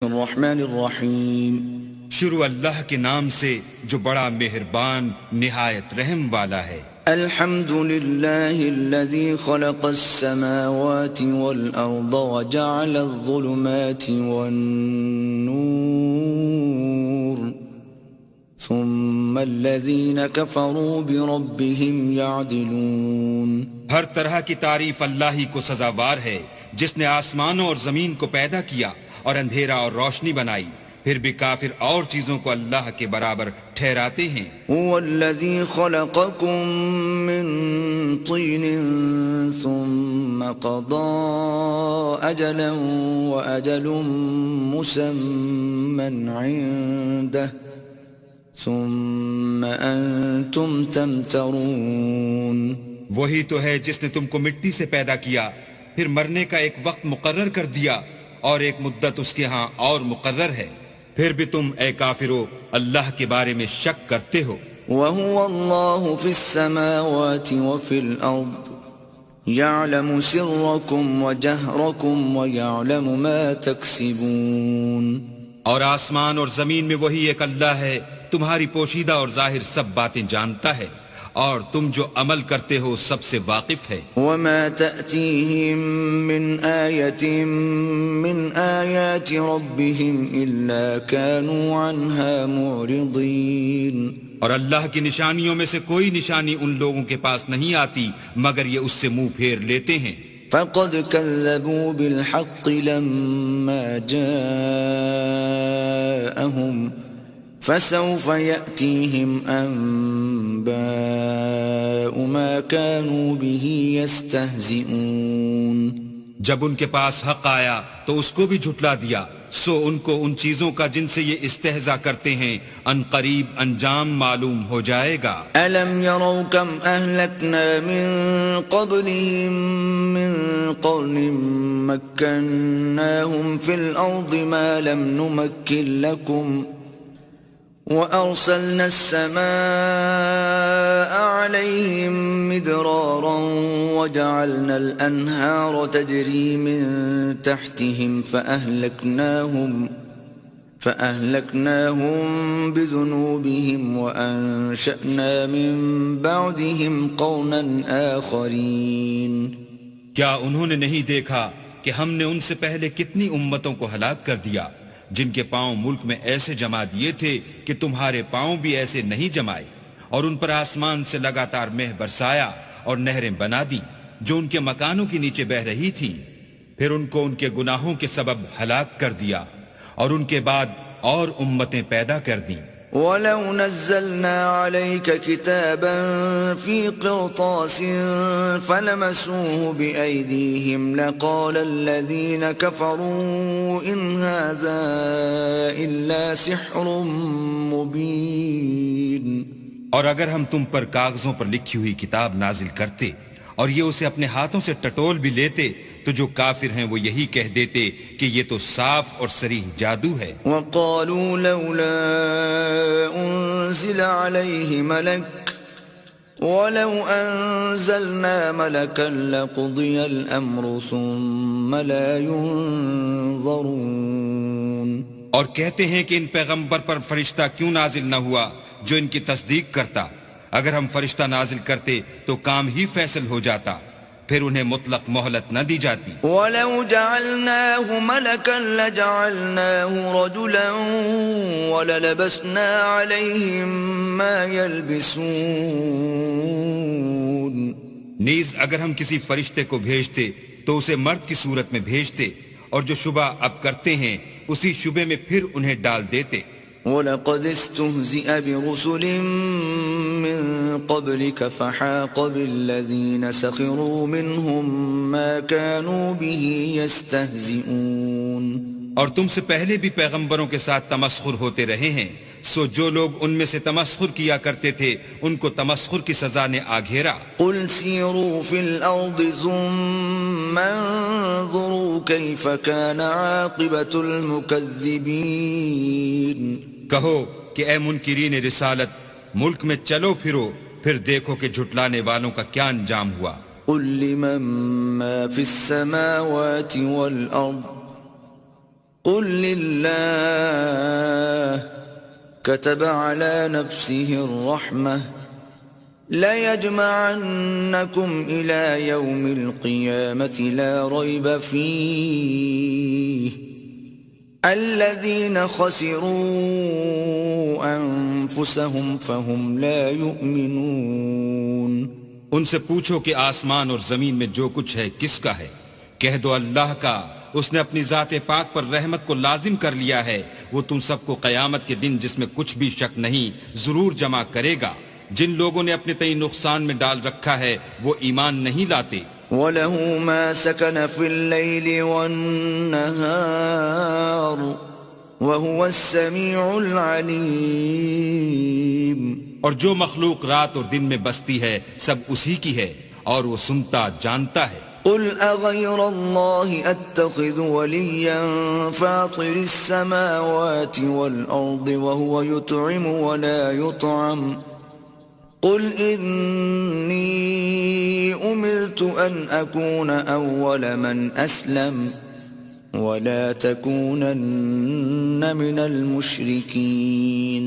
الرحمن الرحیم شروع اللہ کے نام سے جو بڑا مہربان نہایت رحم والا ہے۔ الحمد للہ الذی خلق السماوات والارض وجعل الظلمات والنور ثم الذین کفروا بربهم یعدلون۔ ہر طرح کی تعریف اللہ ہی کو سزاوار ہے جس نے آسمانوں اور زمین کو پیدا کیا اور اندھیرا اور روشنی بنائی، پھر بھی کافر اور چیزوں کو اللہ کے برابر ٹھہراتے ہیں۔ هو الذی خلقکم من طین ثم قضى اجلا واجل مسمى عنده ثم انتم تمترون۔ وہی تو ہے جس نے تم کو مٹی سے پیدا کیا، پھر مرنے کا ایک وقت مقرر کر دیا اور ایک مدت اس کے ہاں اور مقرر ہے، پھر بھی تم اے کافرو اللہ کے بارے میں شک کرتے ہو۔ وَهُوَ اللَّهُ فِي السَّمَاوَاتِ وَفِي الْأَرْضِ يَعْلَمُ سِرَّكُمْ وَجَهْرَكُمْ وَيَعْلَمُ مَا تَكْسِبُونَ۔ اور آسمان اور زمین میں وہی ایک اللہ ہے، تمہاری پوشیدہ اور ظاہر سب باتیں جانتا ہے، اور تم جو عمل کرتے ہو سب سے واقف ہے۔ وَمَا تَأْتِيهِم مِّنْ آيَةٍ مِّنْ آيَاتِ رَبِّهِمْ إِلَّا كَانُوا عَنْهَا مُعْرِضِينَ۔ اور اللہ کی نشانیوں میں سے کوئی نشانی ان لوگوں کے پاس نہیں آتی مگر یہ اس سے منہ پھیر لیتے ہیں۔ فَقَدْ كَذَّبُوا بِالْحَقِّ لَمَّا جَاءَهُمْ فَسَوْفَ يَأْتِيهِمْ أَنبَاءُ مَا كَانُوا بِهِ يَسْتَهْزِئُونَ۔ جب ان کے پاس حق آیا تو اس کو بھی جھٹلا دیا، سو ان کو ان چیزوں کا جن سے یہ استہزاء کرتے ہیں ان قریب انجام معلوم ہو جائے گا۔ أَلَمْ يَرَوْا كَمْ أَهْلَكْنَا مِنْ قَبْلِهِمْ مِنْ قَرْنٍ مَكَّنَّاهُمْ فِي الْأَرْضِ مَا لَمْ نُمَكِّنْ لَكُمْ وَأَرْسَلْنَا السَّمَاءَ عَلَيْهِمْ مِدْرَارًا وَجَعَلْنَا الْأَنْهَارَ تَجْرِي مِنْ تَحْتِهِمْ فَأَهْلَكْنَاهُمْ بِذُنُوبِهِمْ وَأَنشَأْنَا مِنْ بَعْدِهِمْ قَرْنًا آخَرِينَ۔ کیا انہوں نے نہیں دیکھا کہ ہم نے ان سے پہلے کتنی امتوں کو ہلاک کر دیا جن کے پاؤں ملک میں ایسے جما دیے تھے کہ تمہارے پاؤں بھی ایسے نہیں جمائے، اور ان پر آسمان سے لگاتار مہ برسایا اور نہریں بنا دی جو ان کے مکانوں کے نیچے بہ رہی تھیں، پھر ان کو ان کے گناہوں کے سبب ہلاک کر دیا اور ان کے بعد اور امتیں پیدا کر دیں۔ وَلَوْ نَزَّلْنَا عَلَيْكَ كِتَابًا فِي قِرْطَاسٍ فَلَمَسُوهُ بِأَيْدِيهِمْ لَقَالَ الَّذِينَ كَفَرُوا إِنْ هَذَا إِلَّا سِحْرٌ مُبِينٌ۔ اور اگر ہم تم پر کاغذوں پر لکھی ہوئی کتاب نازل کرتے اور یہ اسے اپنے ہاتھوں سے ٹٹول بھی لیتے تو جو کافر ہیں وہ یہی کہہ دیتے کہ یہ تو صاف اور صریح جادو ہے۔ وَقَالُوا لَوْلَا أُنزِلَ عَلَيْهِ مَلَكٌ وَلَوْ أَنزَلْنَا مَلَكًا لَقُضِيَ الْأَمْرُ ثُمَّ لَا يُنظَرُونَ۔ اور کہتے ہیں کہ ان پیغمبر پر فرشتہ کیوں نازل نہ ہوا جو ان کی تصدیق کرتا، اگر ہم فرشتہ نازل کرتے تو کام ہی فیصل ہو جاتا، پھر انہیں مطلق مہلت نہ دی جاتی۔ وَلَوْ جَعَلْنَاهُ مَلَكًا لَجَعَلْنَاهُ رَجُلًا وَلَلَبَسْنَا عَلَيْهِمْ مَا يَلْبِسُونَ۔ نیز اگر ہم کسی فرشتے کو بھیجتے تو اسے مرد کی صورت میں بھیجتے، اور جو شبہ اب کرتے ہیں اسی شبے میں پھر انہیں ڈال دیتے۔ وَلَقَدِ اسْتُهْزِئَ بِرُسُلٍ مِّن قَبْلِكَ فَحَاقَ بِالَّذِينَ سَخِرُوا مِنْهُمْ مَا كَانُوا بِهِ يَسْتَهْزِئُونَ۔ اور تم سے پہلے بھی پیغمبروں کے ساتھ تمسخر ہوتے رہے ہیں، سو جو لوگ ان میں سے تمسخر کیا کرتے تھے ان کو تمسخر کی سزا نے آ گھیرا۔ قُلْ سِيرُوا فِي الْأَرْضِ ثُمَّ انظُرُوا كَيْفَ كَانَ عَاقِبَةُ الْمُكَذِّبِينَ۔ کہو کہ اے منکرین رسالت، ملک میں چلو پھرو، پھر دیکھو کہ جھٹلانے والوں کا کیا انجام ہوا۔ قُلْ لِمَن مَّا فِي السَّمَاوَاتِ وَالْأَرْضِ قل لله كتب على نفسه الرحمة ليجمعنكم إلى يوم القيامة لا ريب فيه الذين خسروا أنفسهم فهم لا يؤمنون. ان سے پوچھو کہ آسمان اور زمین میں جو کچھ ہے کس کا ہے؟ کہہ دو اللہ کا. اس نے اپنی ذات پاک پر رحمت کو لازم کر لیا ہے. وہ تم سب کو قیامت کے دن جس میں کچھ بھی شک نہیں ضرور جمع کرے گا. جن لوگوں نے اپنے تئیں نقصان میں ڈال رکھا ہے وہ ایمان نہیں لاتے. وَلَهُ مَا سَكَنَ فِي اللَّيْلِ وَالنَّهَارِ وَهُوَ السَّمِيعُ الْعَلِيمُ. اور جو مخلوق رات اور دن میں بستی ہے سب اسی کی ہے اور وہ سنتا جانتا ہے. قل أغير الله أتخذ وليا فاطر السماوات والأرض وهو يطعم ولا يطعم قل إني أمرت أن أكون أول من أسلم ولا تكونن من المشركين.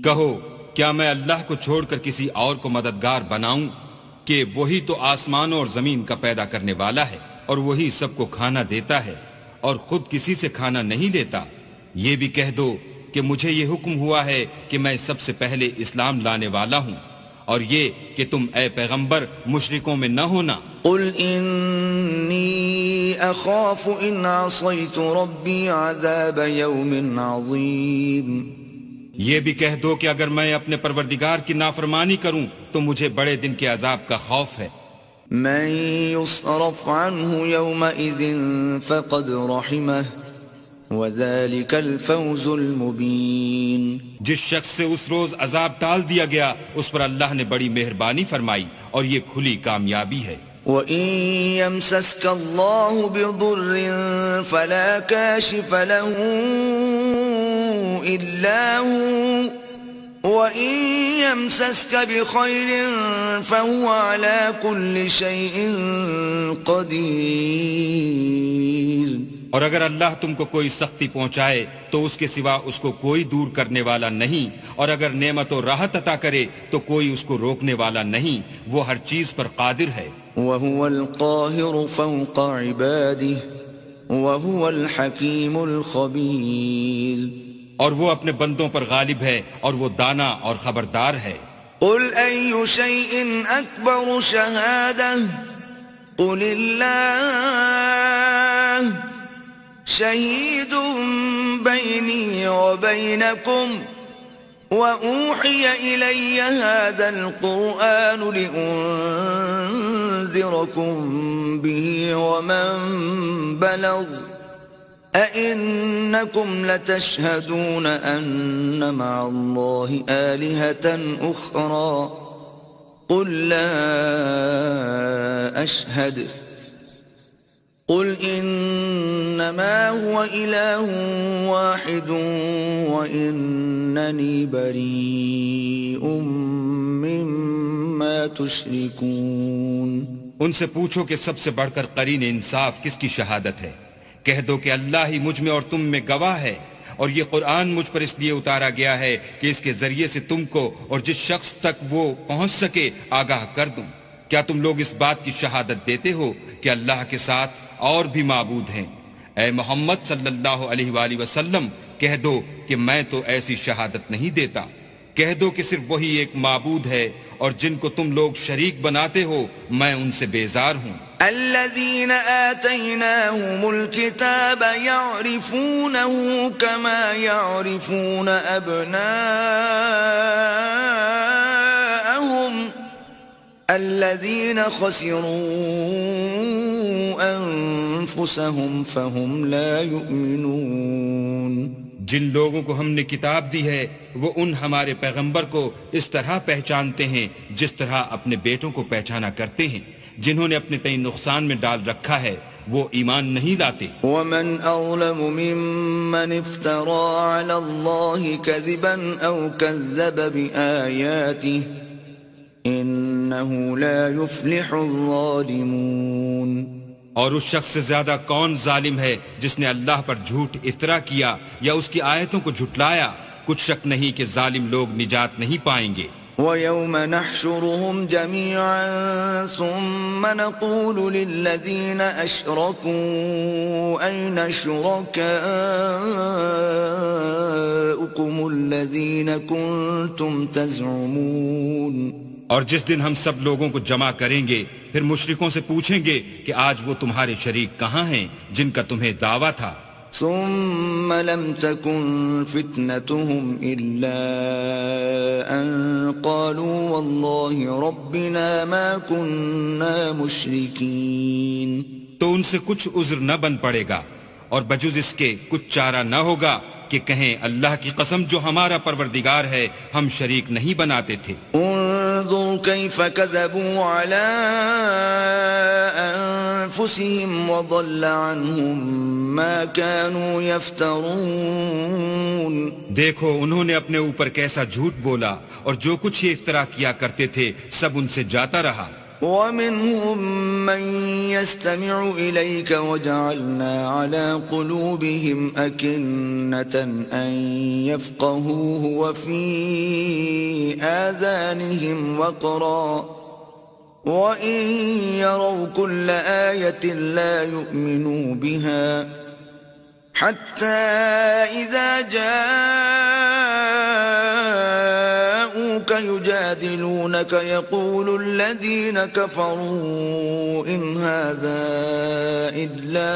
کہو کیا میں اللہ کو چھوڑ کر کسی اور کو مددگار بناؤں کہ وہی تو آسمانوں اور زمین کا پیدا کرنے والا ہے اور وہی سب کو کھانا دیتا ہے اور خود کسی سے کھانا نہیں لیتا. یہ بھی کہہ دو کہ مجھے یہ حکم ہوا ہے کہ میں سب سے پہلے اسلام لانے والا ہوں اور یہ کہ تم اے پیغمبر مشرکوں میں نہ ہونا. قل إني أخاف إن عصيت ربي عذاب يوم عظيم. یہ بھی کہہ دو کہ اگر میں اپنے پروردگار کی نافرمانی کروں تو مجھے بڑے دن کے عذاب کا خوف ہے. من يصرف عنه يومئذ فقد رحمه وذلك الفوز المبين. جس شخص سے اس روز عذاب ٹال دیا گیا اس پر اللہ نے بڑی مہربانی فرمائی اور یہ کھلی کامیابی ہے. وَإِن يَمْسَسْكَ اللَّهُ بِضُرٍّ فَلَا كَاشِفَ لَهُ إِلَّا هُوَ وَإِن يَمْسَسْكَ بِخَيْرٍ فَهُوَ عَلَى كُلِّ شَيْءٍ قَدِيرٌ. اور اگر اللہ تم کو کوئی سختی پہنچائے تو اس کے سوا اس کو کوئی دور کرنے والا نہیں، اور اگر نعمت و راحت عطا کرے تو کوئی اس کو روکنے والا نہیں. وہ ہر چیز پر قادر ہے. وَهُوَ الْقَاهِرُ فَوْقَ عِبَادِهِ وَهُوَ الْحَكِيمُ الْخَبِيرُ. اور وہ اپنے بندوں پر غالب ہے اور وہ دانا اور خبردار ہے. قُلْ أَيُّ شَيْءٍ أَكْبَرُ شَهَادَةً قُلِ اللَّهُ شَهِيدٌ بَيْنِي وَبَيْنَكُمْ وَأُوحِيَ إِلَيَّ هَذَا الْقُرْآنُ لِأُنذِرَكُمْ بِهِ وَمَنْ بَلَغَ أَإِنَّكُمْ لَتَشْهَدُونَ أَنَّ مَعَ اللَّهِ آلِهَةً أُخْرَى قُلْ لَا أَشْهَدُ قُلْ إِنَّمَا هُوَ إِلَهٌ وَاحِدٌ وَإِنَّنِي بَرِيءٌ مِّمَّا تُشْرِكُونَ. ان سے پوچھو کہ سب سے بڑھ کر قرین انصاف کس کی شہادت ہے. کہہ دو کہ اللہ ہی مجھ میں اور تم میں گواہ ہے، اور یہ قرآن مجھ پر اس لیے اتارا گیا ہے کہ اس کے ذریعے سے تم کو اور جس شخص تک وہ پہنچ سکے آگاہ کر دوں. کیا تم لوگ اس بات کی شہادت دیتے ہو کہ اللہ کے ساتھ اور بھی معبود ہیں؟ اے محمد صلی اللہ علیہ وآلہ وسلم کہہ دو کہ میں تو ایسی شہادت نہیں دیتا. کہہ دو کہ صرف وہی ایک معبود ہے اور جن کو تم لوگ شریک بناتے ہو میں ان سے بیزار ہوں. الذين آتيناهم الكتاب يعرفونه كما يعرفون أبناءهم الذين خسروا أنفسهم فهم لا يؤمنون. جن لوگوں کو ہم نے کتاب دی ہے وہ ان ہمارے پیغمبر کو اس طرح پہچانتے ہیں جس طرح اپنے بیٹوں کو پہچانا کرتے ہیں. جنہوں نے اپنے تئیں نقصان میں ڈال رکھا ہے وہ ایمان نہیں لاتے. ومن أظلم ممن افترى على الله كذبا أو كذب بآياته إنه لا يفلح الظالمون. اور اس شخص سے زیادہ کون ظالم ہے جس نے اللہ پر جھوٹ افطرا کیا یا اس کی آیتوں کو جھٹلایا؟ کچھ شک نہیں کہ ظالم لوگ نجات نہیں پائیں گے۔ وَيَوْمَ نَحْشُرُهُمْ جَمِيعًا ثُمَّ نَقُولُ لِلَّذِينَ أَشْرَكُوا أَيْنَ شُرَكَاؤُكُمُ الَّذِينَ كُنتُمْ تَزْعُمُونَ۔ اور جس دن ہم سب لوگوں کو جمع کریں گے پھر مشرکوں سے پوچھیں گے کہ آج وہ تمہارے شریک کہاں ہیں جن کا تمہیں دعویٰ تھا؟ ثم لم تكن فتنتهم إلا أن قالوا والله ربنا ما كنا مشركين۔ تو ان سے کچھ عذر نہ بن پڑے گا اور بجز اس کے کچھ چارہ نہ ہوگا کہ کہیں اللہ کی قسم جو ہمارا پروردگار ہے ہم شریک نہیں بناتے تھے۔ انظر كيف كذبوا على أنفسهم وضل عنهم ما كانوا يفترون۔ دیکھو انہوں نے اپنے اوپر کیسا جھوٹ بولا اور جو کچھ یہ افترا کیا کرتے تھے سب ان سے جاتا رہا۔ وَمِنْهُمْ مَنْ يَسْتَمِعُ إِلَيْكَ وَجَعَلْنَا عَلَى قُلُوبِهِمْ أَكِنَّةً أَنْ يَفْقَهُوهُ وَفِي آذَانِهِمْ وَقْرًا وَإِنْ يَرَوْا كُلَّ آيَةٍ لَا يُؤْمِنُوا بِهَا حَتَّى إِذَا جَاءُوكَ يُجَادِلُونَكَ يَقُولُ الَّذِينَ كَفَرُوا إِنْ هَذَا إِلَّا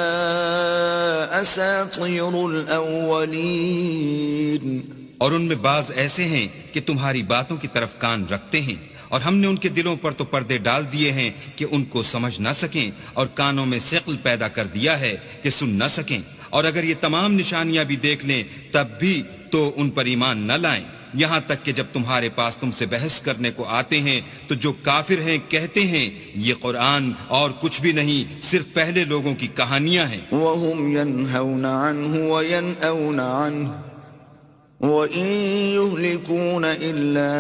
أَسَاطِيرُ الْأَوَّلِينَ۔ اور ان میں بعض ایسے ہیں کہ تمہاری باتوں کی طرف کان رکھتے ہیں اور ہم نے ان کے دلوں پر تو پردے ڈال دیے ہیں کہ ان کو سمجھ نہ سکیں اور کانوں میں ثقل پیدا کر دیا ہے کہ سن نہ سکیں، اور اگر یہ تمام نشانیاں بھی دیکھ لیں تب بھی تو ان پر ایمان نہ لائیں، یہاں تک کہ جب تمہارے پاس تم سے بحث کرنے کو آتے ہیں تو جو کافر ہیں کہتے ہیں یہ قرآن اور کچھ بھی نہیں صرف پہلے لوگوں کی کہانیاں ہیں۔ وَهُمْ يَنْهَوْنَ عَنْهُ وَيَنْأَوْنَ عَنْهُ وَإِن يُهْلِكُونَ إِلَّا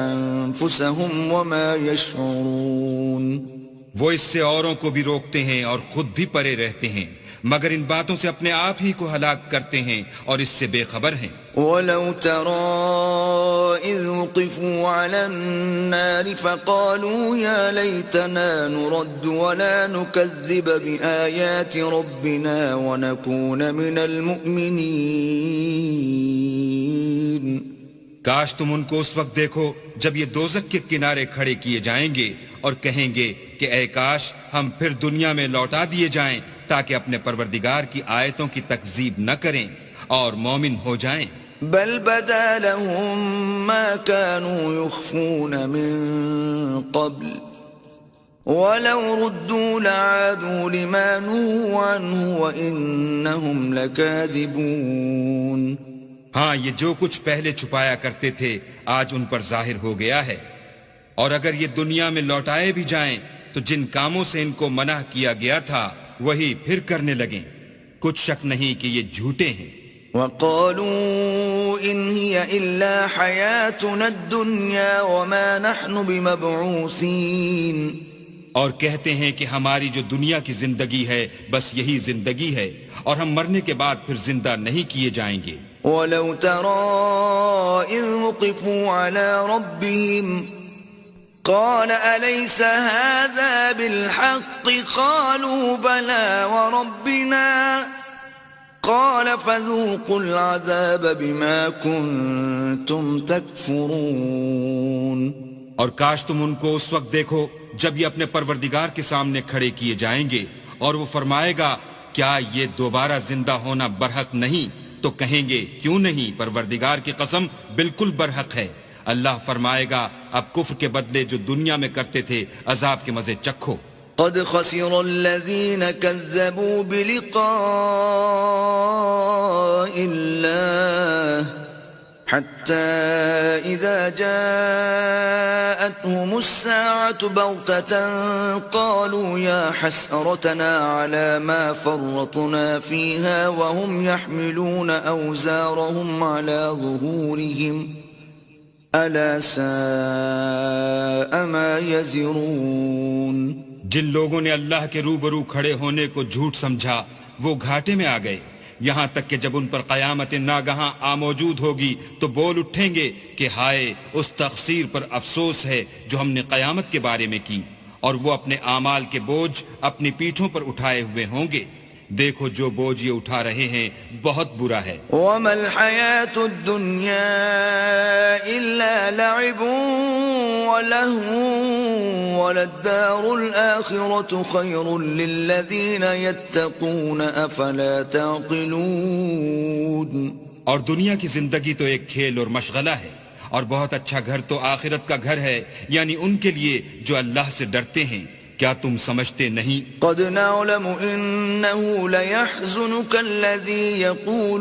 أَنفُسَهُمْ وَمَا يَشْعُرُونَ۔ وہ اس سے اوروں کو بھی روکتے ہیں اور خود بھی پرے رہتے ہیں مگر ان باتوں سے اپنے آپ ہی کو ہلاک کرتے ہیں اور اس سے بے خبر ہیں۔ وَلَوْ تَرَىٰ إِذْ وُقِفُوا عَلَى النَّارِ فَقَالُوا يَا لَيْتَنَا نُرَدُّ وَلَا نُكَذِّبَ بِآيَاتِ رَبِّنَا وَنَكُونَ مِنَ الْمُؤْمِنِينَ۔ کاش تم ان کو اس وقت دیکھو جب یہ دوزخ کے کنارے کھڑے کیے جائیں گے اور کہیں گے کہ اے کاش ہم پھر دنیا میں لوٹا دیے جائیں تاکہ اپنے پروردگار کی آیتوں کی تکذیب نہ کریں اور مومن ہو جائیں۔ بل بدا لهم ما كانوا يخفون من قبل ولو ردوا لعادوا لما نهوا عنه وإنهم لكاذبون۔ ہاں یہ جو کچھ پہلے چھپایا کرتے تھے آج ان پر ظاہر ہو گیا ہے، اور اگر یہ دنیا میں لوٹائے بھی جائیں تو جن کاموں سے ان کو منع کیا گیا تھا وہی پھر کرنے لگیں، کچھ شک نہیں کہ یہ جھوٹے ہیں۔ وَقَالُوا إِنْ هِيَ إِلَّا حَيَاتُنَا الدُّنْيَا وَمَا نَحْنُ بِمَبْعُوثِينَ۔ اور کہتے ہیں کہ ہماری جو دنیا کی زندگی ہے بس یہی زندگی ہے اور ہم مرنے کے بعد پھر زندہ نہیں کیے جائیں گے۔ وَلَوْ تَرَىٰ إِذْ وُقِفُوا عَلَىٰ رَبِّهِمْ قَالَ أَلَيْسَ هَٰذَا بِالْحَقِّ قَالُوا بَلَىٰ وَرَبِّنَا قَالَ فَذُوقُوا الْعَذَابَ بِمَا كُنتُمْ تَكْفُرُونَ۔ اور کاش تم ان کو اس وقت دیکھو جب یہ اپنے پروردگار کے سامنے کھڑے کیے جائیں گے اور وہ فرمائے گا کیا یہ دوبارہ زندہ ہونا برحق نہیں؟ تو کہیں گے کیوں نہیں، پروردگار کی قسم بالکل برحق ہے۔ اللہ فرمائے گا اب کفر کے بدلے جو دنیا میں کرتے تھے عذاب کے مزے چکھو۔ قد خسر الذين كذبوا بلقاء الله حتى إذا جاءتهم الساعة بغتة قالوا يا حسرتنا على ما فرطنا فيها وهم يحملون أوزارهم على ظهورهم ألا ساء ما يزرون۔ جن لوگوں نے اللہ کے روبرو کھڑے ہونے کو جھوٹ سمجھا وہ گھاٹے میں آ گئے، یہاں تک کہ جب ان پر قیامت ناگہاں آ موجود ہوگی تو بول اٹھیں گے کہ ہائے اس تقصیر پر افسوس ہے جو ہم نے قیامت کے بارے میں کی، اور وہ اپنے اعمال کے بوجھ اپنی پیٹھوں پر اٹھائے ہوئے ہوں گے۔ دیکھو جو بوجھ یہ اٹھا رہے ہیں بہت برا ہے۔ وَمَا الْحَيَاةُ الدُّنْيَا إِلَّا لَعِبٌ وَلَهْوٌ وَلَلدَّارُ الْآخِرَةُ خَيْرٌ لِّلَّذِينَ يَتَّقُونَ أَفَلَا تَعْقِلُونَ۔ اور دنیا کی زندگی تو ایک کھیل اور مشغلہ ہے، اور بہت اچھا گھر تو آخرت کا گھر ہے، یعنی ان کے لیے جو اللہ سے ڈرتے ہیں۔ کیا تم سمجھتے نہیں؟ قد نعلم إنه ليحزنك الذي يقولون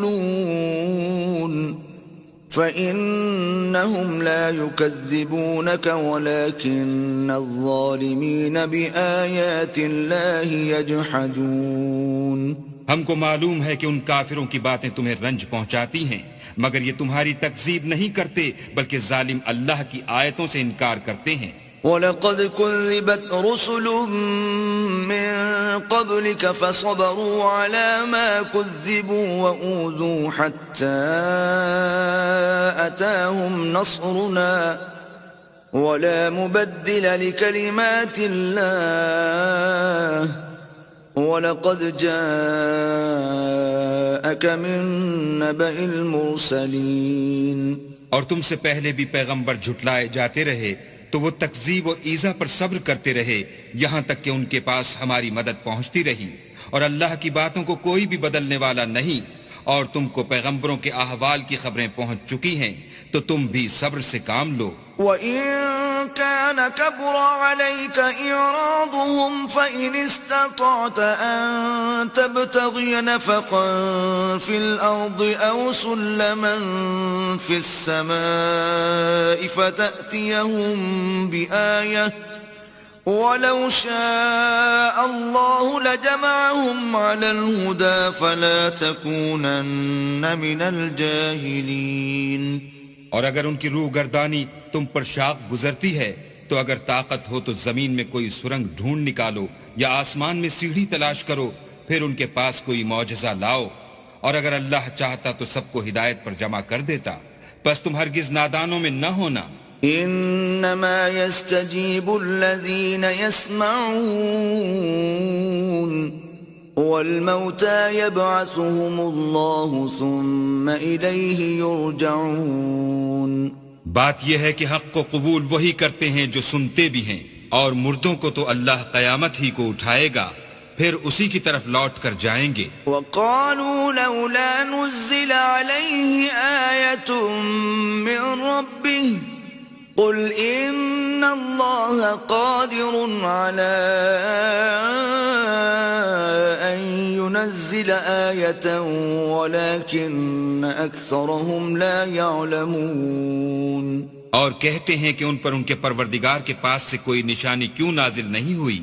فإنهم لا يكذبونك ولكن الظالمين بآيات الله يجحدون۔ ہم کو معلوم ہے کہ ان کافروں کی باتیں تمہیں رنج پہنچاتی ہیں، مگر یہ تمہاری تکذیب نہیں کرتے بلکہ ظالم اللہ کی آیتوں سے انکار کرتے ہیں۔ وَلَقَدْ كُذِّبَتْ رُسُلٌ مِّن قَبْلِكَ فَصَبَرُوا عَلَى مَا كُذِّبُوا وَأُوذُوا حَتَّى أَتَاهُمْ نَصْرُنَا وَلَا مُبَدِّلَ لِكَلِمَاتِ اللَّهِ وَلَقَدْ جَاءَكَ مِن نَّبَإِ الْمُرْسَلِينَ۔ اور تم سے پہلے بھی پیغمبر جھٹلائے جاتے رہے تو وہ تکذیب اور ایذا پر صبر کرتے رہے، یہاں تک کہ ان کے پاس ہماری مدد پہنچتی رہی، اور اللہ کی باتوں کو کوئی بھی بدلنے والا نہیں، اور تم کو پیغمبروں کے احوال کی خبریں پہنچ چکی ہیں تو تم بھی صبر سے کام لو۔ وَإِن كَانَ كَبُرَ عَلَيْكَ إِعْرَاضُهُمْ فَإِنِ اسْتَطَعْتَ أَن تَبْتَغِيَ نَفَقًا فِي الْأَرْضِ أَوْ سُلَّمًا فِي السَّمَاءِ فَتَأْتِيَهُم بِآيَةٍ وَلَوْ شَاءَ اللَّهُ لَجَمَعَهُمْ عَلَى الْهُدَى فَلَا تَكُونَنَّ مِنَ الْجَاهِلِينَ۔ اور اگر ان کی روح گردانی تم پر شاق گزرتی ہے تو اگر طاقت ہو تو زمین میں کوئی سرنگ ڈھونڈ نکالو یا آسمان میں سیڑھی تلاش کرو، پھر ان کے پاس کوئی معجزہ لاؤ، اور اگر اللہ چاہتا تو سب کو ہدایت پر جمع کر دیتا، بس تم ہرگز نادانوں میں نہ ہونا۔ انما يستجيب الذين يسمعون والموتى يبعثهم الله ثم إليه يرجعون۔ بات یہ ہے کہ حق کو قبول وہی کرتے ہیں جو سنتے بھی ہیں، اور مردوں کو تو اللہ قیامت ہی کو اٹھائے گا، پھر اسی کی طرف لوٹ کر جائیں گے۔ وقالوا لولا نزل عليه آية من ربه قل إن الله قادر على أن ينزل آية ولكن أكثرهم لا يعلمون۔ اور کہتے ہیں کہ ان پر ان کے پروردگار کے پاس سے کوئی نشانی کیوں نازل نہیں ہوئی؟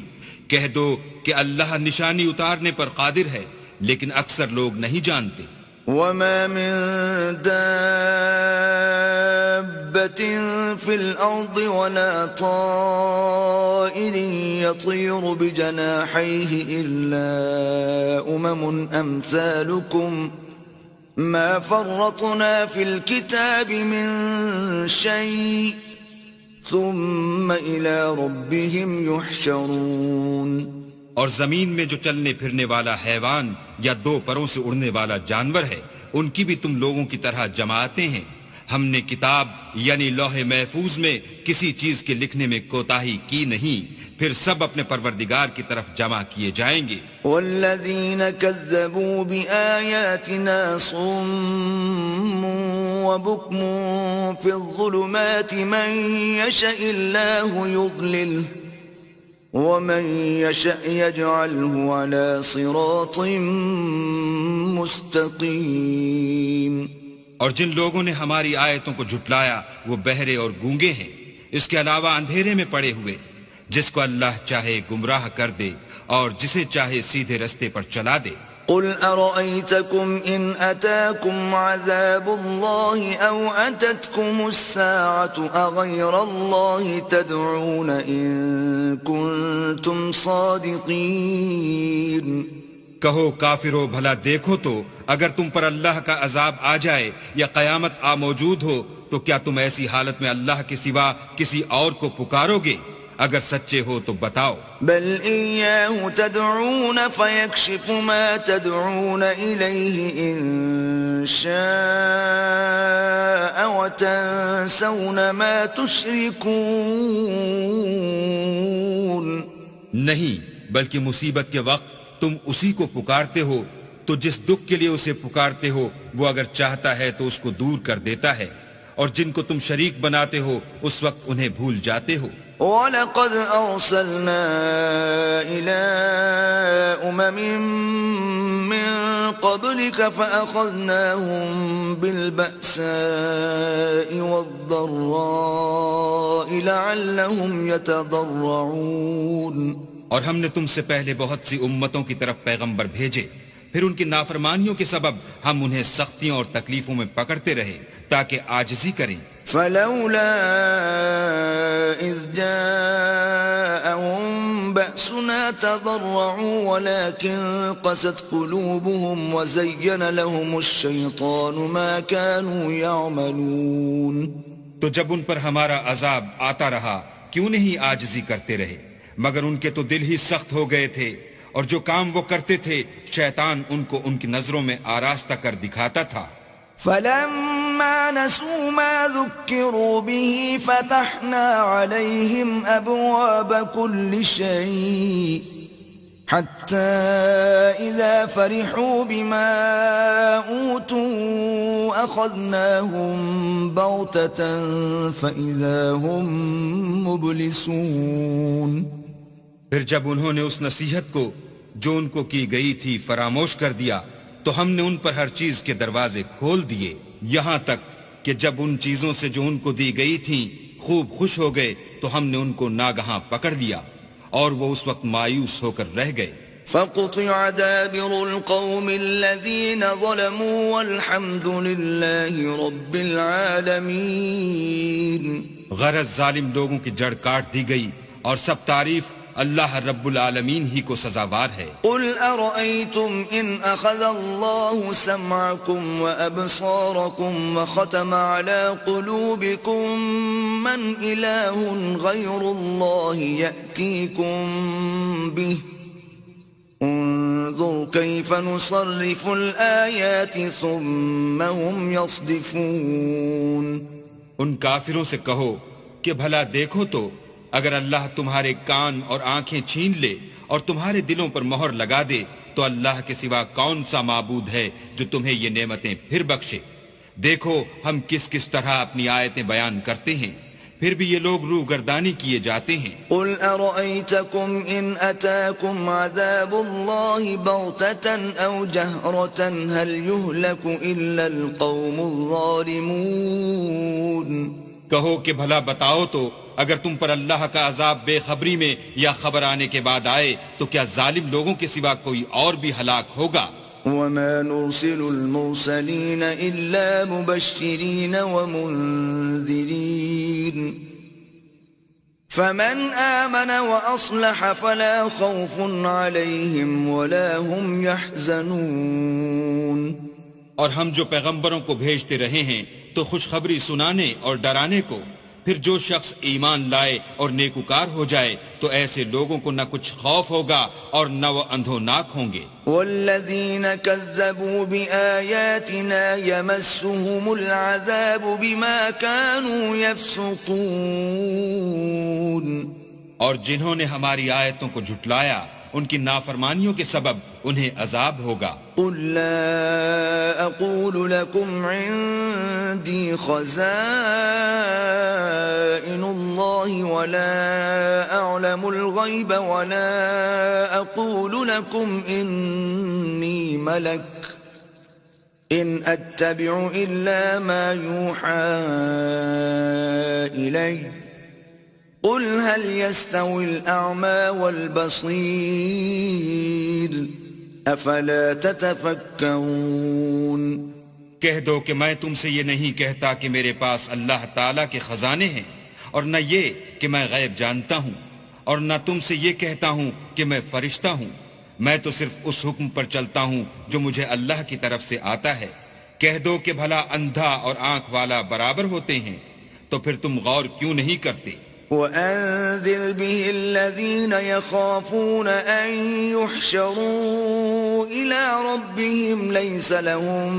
کہہ دو کہ اللہ نشانی اتارنے پر قادر ہے، لیکن اکثر لوگ نہیں جانتے۔ وما من دابة في الأرض ولا طائر يطير بجناحيه إلا أمثالكم ما فرطنا في الكتاب من شيء ثم إلى ربهم يحشرون۔ اور زمین میں جو چلنے پھرنے والا حیوان یا دو پروں سے اڑنے والا جانور ہے، ان کی بھی تم لوگوں کی طرح جماعتیں ہیں۔ ہم نے کتاب یعنی لوح محفوظ میں کسی چیز کے لکھنے میں کوتاہی کی نہیں، پھر سب اپنے پروردگار کی طرف جمع کیے جائیں گے۔ والذین کذبوا بآیاتنا صم وبکم فی الظلمات من یشاء اللہ یضللہ ومن يشاء يجعله على صراط مستقيم۔ اور جن لوگوں نے ہماری آیتوں کو جھٹلایا وہ بہرے اور گونگے ہیں، اس کے علاوہ اندھیرے میں پڑے ہوئے، جس کو اللہ چاہے گمراہ کر دے اور جسے چاہے سیدھے رستے پر چلا دے۔ قل أرأيتكم إن أتاكم عذاب الله أو أتتكم الساعة أغير الله تدعون إن كنتم صادقين کہو کافرو بھلا دیکھو تو اگر تم پر اللہ کا عذاب آ جائے یا قیامت آ موجود ہو تو کیا تم ایسی حالت میں اللہ کے سوا کسی اور کو پکارو گے؟ اگر سچے ہو تو بتاؤ بل إياه تدعون فيكشف ما تدعون إليه إن شاء وتنسون ما تشركون نہیں بلکہ مصیبت کے وقت تم اسی کو پکارتے ہو تو جس دکھ کے لیے اسے پکارتے ہو وہ اگر چاہتا ہے تو اس کو دور کر دیتا ہے اور جن کو تم شریک بناتے ہو اس وقت انہیں بھول جاتے ہو وَلَقَدْ أَرْسَلْنَا إِلَىٰ أُمَمٍ مِّن قَبْلِكَ فَأَخَذْنَاهُم بِالْبَأْسَاءِ وَالضَّرَّاءِ لَعَلَّهُمْ يَتَضَرَّعُونَ اور ہم نے تم سے پہلے بہت سی امتوں کی طرف پیغمبر بھیجے پھر ان کی نافرمانیوں کے سبب ہم انہیں سختیوں اور تکلیفوں میں پکڑتے رہے تاکہ عاجزی کریں فلولا إذ جاءهم بأسنا تضرعوا ولكن قست قلوبهم وزين لهم الشيطان ما كانوا يعملون تو جب ان پر ہمارا عذاب آتا رہا کیوں نہیں عاجزی کرتے رہے مگر ان کے تو دل ہی سخت ہو گئے تھے اور جو کام وہ کرتے تھے شیطان ان کو ان کی نظروں میں آراستہ کر دکھاتا تھا فلما نسوا ما ذكروا به فتحنا عليهم أبواب كل شيء حتى إذا فرحوا بما أوتوا أخذناهم بغتة فإذا هم مبلسون پھر جب انہوں نے اس نصیحت کو جو ان کو کی گئی تھی فراموش کر دیا تو ہم نے ان پر ہر چیز کے دروازے کھول دیے یہاں تک کہ جب ان چیزوں سے جو ان کو دی گئی تھیں خوب خوش ہو گئے تو ہم نے ان کو ناگہاں پکڑ لیا اور وہ اس وقت مایوس ہو کر رہ گئے فقطع دابر القوم الذين ظلموا والحمد لله رب العالمين غرض ظالم لوگوں کی جڑ کاٹ دی گئی اور سب تعریف اللہ رب العالمین ہی کو سزاوار ہے قل أرأيتم إن أخذ الله سمعكم وأبصاركم وختم على قلوبكم من إله غير الله يأتيكم به انظر كيف نصرف الآيات ثم هم يصدفون ان کافروں سے کہو کہ بھلا دیکھو تو اگر اللہ تمہارے کان اور آنکھیں چھین لے اور تمہارے دلوں پر مہر لگا دے تو اللہ کے سوا کون سا معبود ہے جو تمہیں یہ نعمتیں پھر بخشے دیکھو ہم کس کس طرح اپنی آیتیں بیان کرتے ہیں پھر بھی یہ لوگ روگردانی کیے جاتے ہیں قل أرأيتكم إن أتاكم عذاب الله بغتة أو جهرة هل يهلك إلا القوم الظالمون کہو کہ بھلا بتاؤ تو اگر تم پر اللہ کا عذاب بے خبری میں یا خبر آنے کے بعد آئے تو کیا ظالم لوگوں کے سوا کوئی اور بھی ہلاک ہوگا وما نرسل المرسلين إلا مبشرين ومنذرين فمن آمن وأصلح فلا خوف عليهم ولا هم يحزنون اور ہم جو پیغمبروں کو بھیجتے رہے ہیں تو خوشخبری سنانے اور ڈرانے کو پھر جو شخص ایمان لائے اور نیکوکار ہو جائے تو ایسے لوگوں کو نہ کچھ خوف ہوگا اور نہ وہ اندھوناک ہوں گے والذین کذبوا بآیاتنا یمسهم العذاب بما كانوا یفسقون اور جنہوں نے ہماری آیتوں کو جھٹلایا ان کی نافرمانیوں کے سبب انہیں عذاب ہوگا قل لا اقول لكم عندي خزائن الله ولا اعلم الغيب ولا اقول لكم اني ملك ان اتبع الا ما يوحى الي قل هل يستوي الأعمى والبصير أفلا تتفكرون کہہ دو کہ میں تم سے یہ نہیں کہتا کہ میرے پاس اللہ تعالیٰ کے خزانے ہیں، اور نہ یہ کہ میں غیب جانتا ہوں، اور نہ تم سے یہ کہتا ہوں کہ میں فرشتہ ہوں، میں تو صرف اس حکم پر چلتا ہوں جو مجھے اللہ کی طرف سے آتا ہے۔ کہہ دو کہ بھلا اندھا اور آنکھ والا برابر ہوتے ہیں، تو پھر تم غور کیوں نہیں کرتے؟ وأنذر به الذين يخافون أن يحشروا إلى ربهم ليس لهم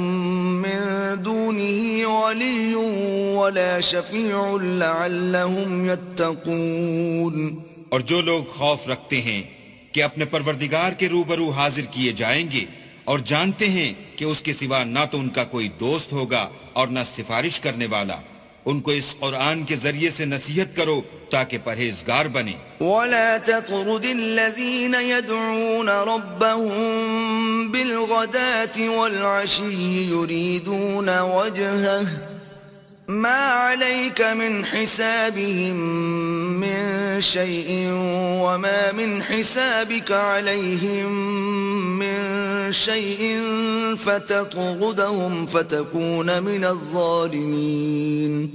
من دونه ولي ولا شفيع لعلهم يتقون۔ اور جو لوگ خوف رکھتے ہیں کہ اپنے پروردگار کے روبرو حاضر کیے جائیں گے اور جانتے ہیں کہ اس کے سوا نہ تو ان کا کوئی دوست ہوگا اور نہ سفارش کرنے والا، ان کو اس قرآن کے ذریعے سے نصیحت کرو تاکہ پرہیزگار بنیں۔ ولا تطرد الذين يدعون ربهم بالغداة والعشي يريدون وجهه ما عليك من حسابهم من شيء وما من حسابك عليهم من شيء فتطردهم فتكون من الظالمين۔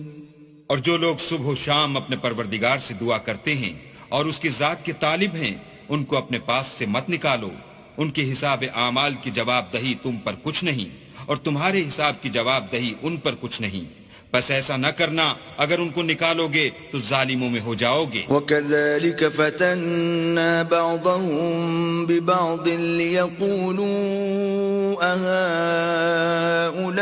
اور جو لوگ صبح و شام اپنے پروردگار سے دعا کرتے ہیں اور اس کی ذات کے طالب ہیں، ان کو اپنے پاس سے مت نکالو، ان کے حساب اعمال کی جواب دہی تم پر کچھ نہیں، اور تمہارے حساب کی جواب دہی ان پر کچھ نہیں، بس ایسا نہ کرنا، اگر ان کو نکالو گے تو ظالموں میں ہو جاؤ گے۔ وَكَذَلِكَ فَتَنَّا بَعْضَهُمْ بِبَعْضٍ لِيَقُولُوا أَهَؤُلَاءِ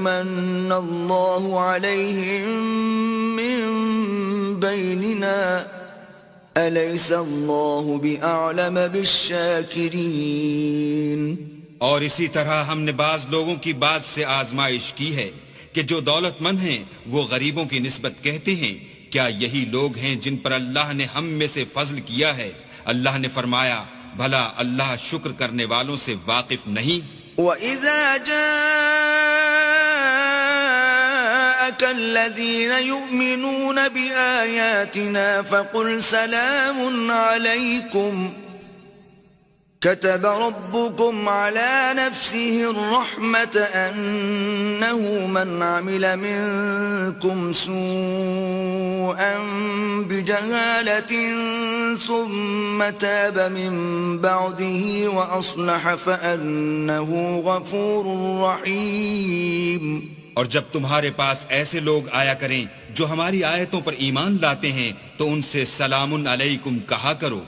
مَنَّ اللَّهُ عَلَيْهِمْ مِنْ بَيْنِنَا أَلَيْسَ اللَّهُ بِأَعْلَمَ بِالشَّاكِرِينَ۔ اور اسی طرح ہم نے بعض لوگوں کی بات سے آزمائش کی ہے کہ جو دولت مند ہیں وہ غریبوں کی نسبت کہتے ہیں کیا یہی لوگ ہیں جن پر اللہ نے ہم میں سے فضل کیا ہے؟ اللہ نے فرمایا بھلا اللہ شکر کرنے والوں سے واقف نہیں؟ وَإِذَا جَاءَكَ الَّذِينَ يُؤْمِنُونَ بِآيَاتِنَا فَقُلْ سَلَامٌ عَلَيْكُمْ كتب ربكم على نفسه الرحمة أنه من عمل منكم سوءا بجهالة ثم تاب من بعده وأصلح فأنه غفور رحيم۔ اور جب تمہارے پاس ایسے لوگ آیا کریں جو ہماری آیتوں پر ایمان لاتے ہیں تو ان سے سلام علیکم کہا کرو۔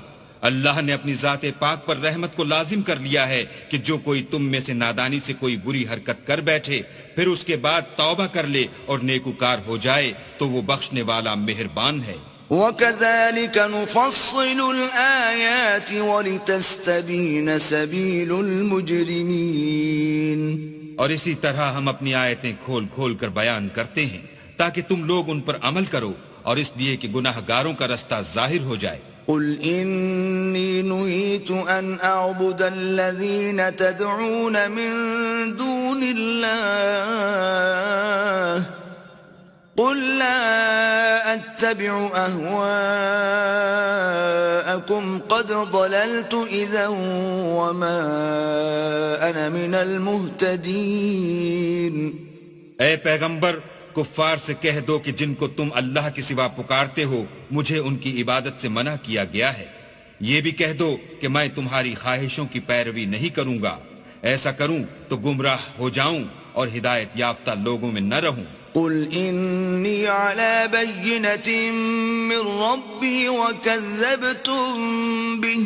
اللہ نے اپنی ذات پاک پر رحمت کو لازم کر لیا ہے کہ جو کوئی تم میں سے نادانی سے کوئی بری حرکت کر بیٹھے پھر اس کے بعد توبہ کر لے اور نیکوکار ہو جائے تو وہ بخشنے والا مہربان ہے۔ وَكَذَلِكَ نُفَصِّلُ الْآيَاتِ وَلِتَسْتَبِينَ سَبِيلُ الْمُجْرِمِينَ۔ اور اسی طرح ہم اپنی آیتیں کھول کھول کر بیان کرتے ہیں تاکہ تم لوگ ان پر عمل کرو، اور اس لیے کہ گناہ گاروں کا رستہ ظاہر ہو جائے۔ قل إني نهيت أن أعبد الذين تدعون من دون الله قل لا أتبع أهواءكم قد ضللت إذا وما أنا من المهتدين۔ اے پیغمبر کفار سے کہہ دو کہ جن کو تم اللہ کے سوا پکارتے ہو مجھے ان کی عبادت سے منع کیا گیا ہے، یہ بھی کہہ دو کہ میں تمہاری خواہشوں کی پیروی نہیں کروں گا، ایسا کروں تو گمراہ ہو جاؤں اور ہدایت یافتہ لوگوں میں نہ رہوں۔ قل إني على بينة من ربي وكذبتم به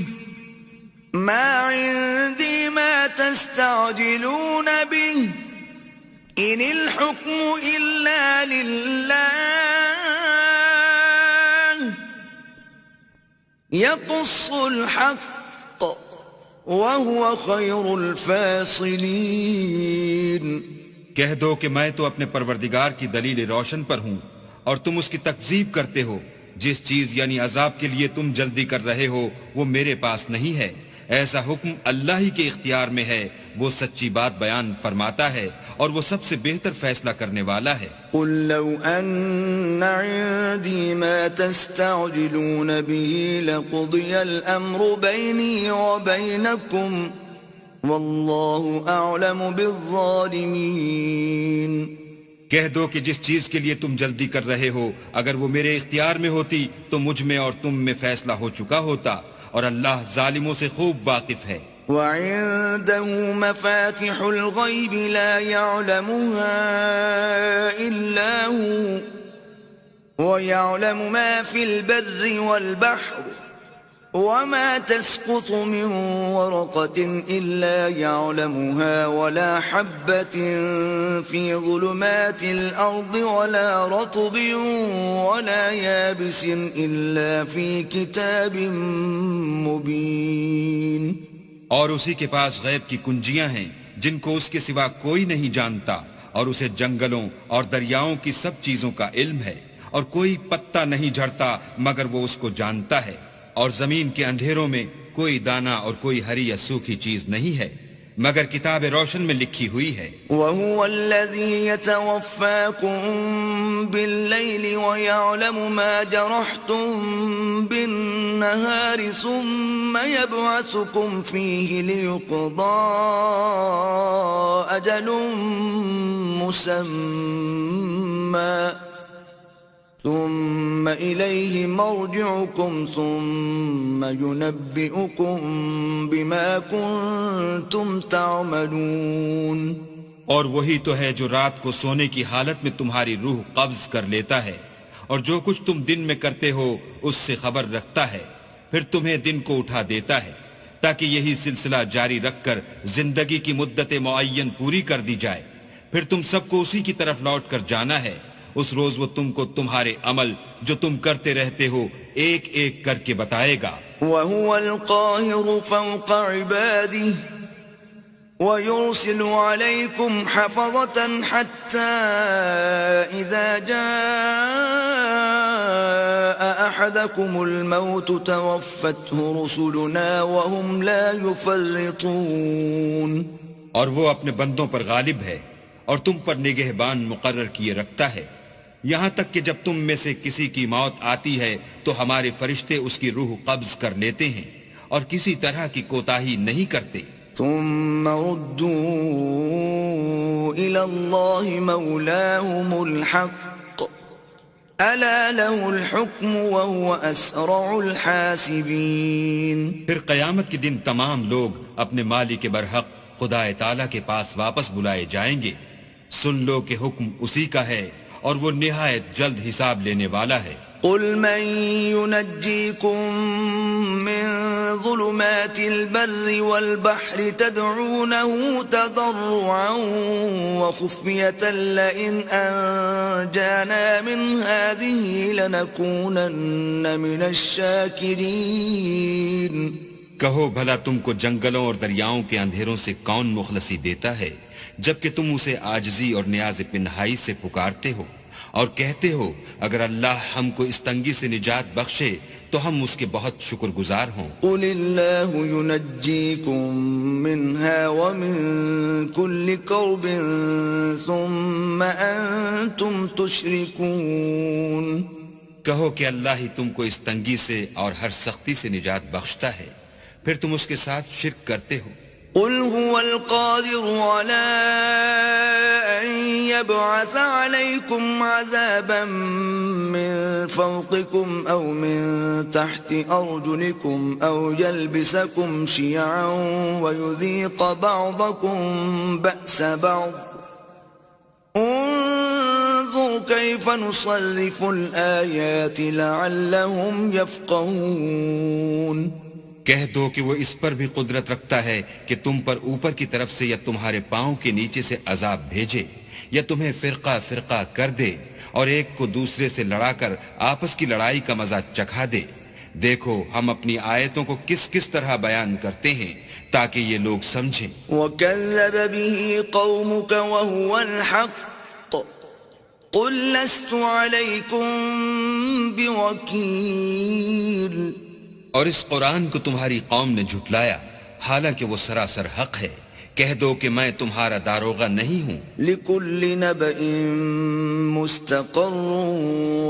ما عندي ما تستعجلون به إن الحكم إلا لله يقص الحق وهو خير الفاصلين۔ کہہ دو کہ میں تو اپنے پروردگار کی دلیل روشن پر ہوں اور تم اس کی تکذیب کرتے ہو، جس چیز یعنی عذاب کے لیے تم جلدی کر رہے ہو وہ میرے پاس نہیں ہے، ایسا حکم اللہ ہی کے اختیار میں ہے، وہ سچی بات بیان فرماتا ہے اور وہ سب سے بہتر فیصلہ کرنے والا ہے۔ قل لو أن عندي ما تستعجلون به لقضي الأمر بيني وبينكم والله أعلم بالظالمين۔ کہہ دو کہ جس چیز کے لیے تم جلدی کر رہے ہو اگر وہ میرے اختیار میں ہوتی تو مجھ میں اور تم میں فیصلہ ہو چکا ہوتا، اور اللہ ظالموں سے خوب واقف ہے۔ وعنده مفاتح الغيب لا يعلمها إلا هو ويعلم ما في البر والبحر وما تسقط من ورقة إلا يعلمها ولا حبة في ظلمات الأرض ولا رطب ولا يابس إلا في كتاب مبين۔ اور اسی کے پاس غیب کی کنجیاں ہیں جن کو اس کے سوا کوئی نہیں جانتا، اور اسے جنگلوں اور دریاؤں کی سب چیزوں کا علم ہے، اور کوئی پتا نہیں جھڑتا مگر وہ اس کو جانتا ہے، اور زمین کے اندھیروں میں کوئی دانہ اور کوئی ہری یا سوکھی چیز نہیں ہے مگر کتاب روشن میں لکھی ہوئی ہے۔ وَهُوَ الَّذِي يَتَوَفَّاكُم بِاللَّيْلِ وَيَعْلَمُ مَا جَرَحْتُم بِالنَّهَارِ ثُمَّ يَبْعَثُكُمْ فِيهِ لِيُقْضَىٰ أَجَلٌ مُّسَمًّى ثم إليه مرجعكم ثم ينبئكم بما كنتم تعملون۔ اور وہی تو ہے جو رات کو سونے کی حالت میں تمہاری روح قبض کر لیتا ہے، اور جو کچھ تم دن میں کرتے ہو اس سے خبر رکھتا ہے، پھر تمہیں دن کو اٹھا دیتا ہے تاکہ یہی سلسلہ جاری رکھ کر زندگی کی مدت معین پوری کر دی جائے، پھر تم سب کو اسی کی طرف لوٹ کر جانا ہے۔ اس روز وہ تم کو تمہارے عمل جو تم کرتے رہتے ہو ایک ایک کر کے بتائے گا۔ وَهُوَ الْقَاهِرُ فَوْقَ عِبَادِهِ وَيُرْسِلُ عَلَيْكُمْ حَفَظَةً حَتَّى إِذَا جَاءَ أَحَدَكُمُ الْمَوْتُ تَوَفَّتْهُ رُسُلُنَا وَهُمْ لَا يُفَرِّطُونَ۔ اور وہ اپنے بندوں پر غالب ہے اور تم پر نگہبان مقرر کیے رکھتا ہے، یہاں تک کہ جب تم میں سے کسی کی موت آتی ہے تو ہمارے فرشتے اس کی روح قبض کر لیتے ہیں اور کسی طرح کی کوتاہی نہیں کرتے۔ ثم ردوا إلى الله مولاهم الحق ألا له الحكم وهو أسرع الحاسبين۔ پھر قیامت کے دن تمام لوگ اپنے مالک برحق خدا تعالیٰ کے پاس واپس بلائے جائیں گے۔ سن لو کہ حکم اسی کا ہے اور وہ نہایت جلد حساب لینے والا ہے۔ قل من ينجيكم من ظلمات البر والبحر تدعونه تضرعا وخفية لئن أنجانا من هذه لنكونن من الشاكرين۔ کہو بھلا تم کو جنگلوں اور دریاؤں کے اندھیروں سے کون مخلصی دیتا ہے جبکہ تم اسے عاجزی اور نیاز پنہائی سے پکارتے ہو اور کہتے ہو اگر اللہ ہم کو اس تنگی سے نجات بخشے تو ہم اس کے بہت شکر گزار ہوں۔ قل اللہ ینجیکم منها ومن کل کرب ثم انتم تشرکون۔ کہو کہ اللہ ہی تم کو اس تنگی سے اور ہر سختی سے نجات بخشتا ہے، پھر تم اس کے ساتھ شرک کرتے ہو۔ قل هو القادر على أن يبعث عليكم عذابا من فوقكم أو من تحت أرجلكم أو يلبسكم شيعا ويذيق بعضكم بأس بعض انظر كيف نصرف الآيات لعلهم يفقهون۔ کہہ دو کہ وہ اس پر بھی قدرت رکھتا ہے کہ تم پر اوپر کی طرف سے یا تمہارے پاؤں کے نیچے سے عذاب بھیجے یا تمہیں فرقہ فرقہ کر دے اور ایک کو دوسرے سے لڑا کر آپس کی لڑائی کا مزہ چکھا دے۔ دیکھو ہم اپنی آیتوں کو کس کس طرح بیان کرتے ہیں تاکہ یہ لوگ سمجھیں۔ وَكَذَّبَ بِهِ قَوْمُكَ وَهُوَ الْحَقُّ قُلْ لَسْتُ عَلَيْكُمْ بِوَكِيلٍ۔ اور اس قرآن کو تمہاری قوم نے جھٹلایا حالانکہ وہ سراسر حق ہے، کہہ دو کہ میں تمہارا داروغہ نہیں ہوں. لكل نبأ مستقر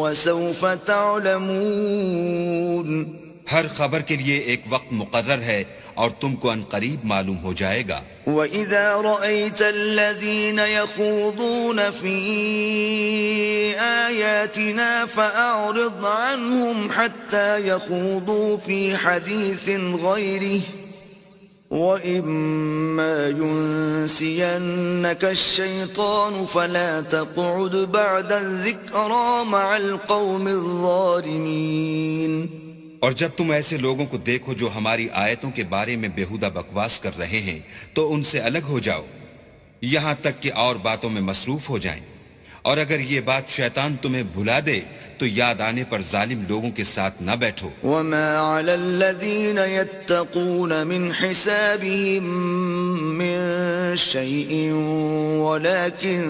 وسوف تعلمون. ہر خبر کے لیے ایک وقت مقرر ہے اور تم کو ان قریب معلوم ہو جائے گا. وَإِذَا رَأَيْتَ الَّذِينَ يَخُوضُونَ فِي آيَاتِنَا فَأَعْرِضْ عَنْهُمْ حَتَّى يَخُوضُوا فِي حَدِيثٍ غَيْرِهِ وَإِمَّا يُنْسِيَنَّكَ الشَّيْطَانُ فَلَا تَقْعُدْ بَعْدَ الذِّكْرَى مَعَ الْقَوْمِ الظَّالِمِينَ. اور جب تم ایسے لوگوں کو دیکھو جو ہماری آیتوں کے بارے میں بیہودہ بکواس کر رہے ہیں تو ان سے الگ ہو جاؤ یہاں تک کہ اور باتوں میں مصروف ہو جائیں. اور اگر یہ بات شیطان تمہیں بھلا دے تو یاد آنے پر ظالم لوگوں کے ساتھ نہ بیٹھو. وَمَا عَلَى الَّذِينَ يَتَّقُونَ مِنْ حِسَابِهِمْ مِنْ شَيْءٍ وَلَكِنْ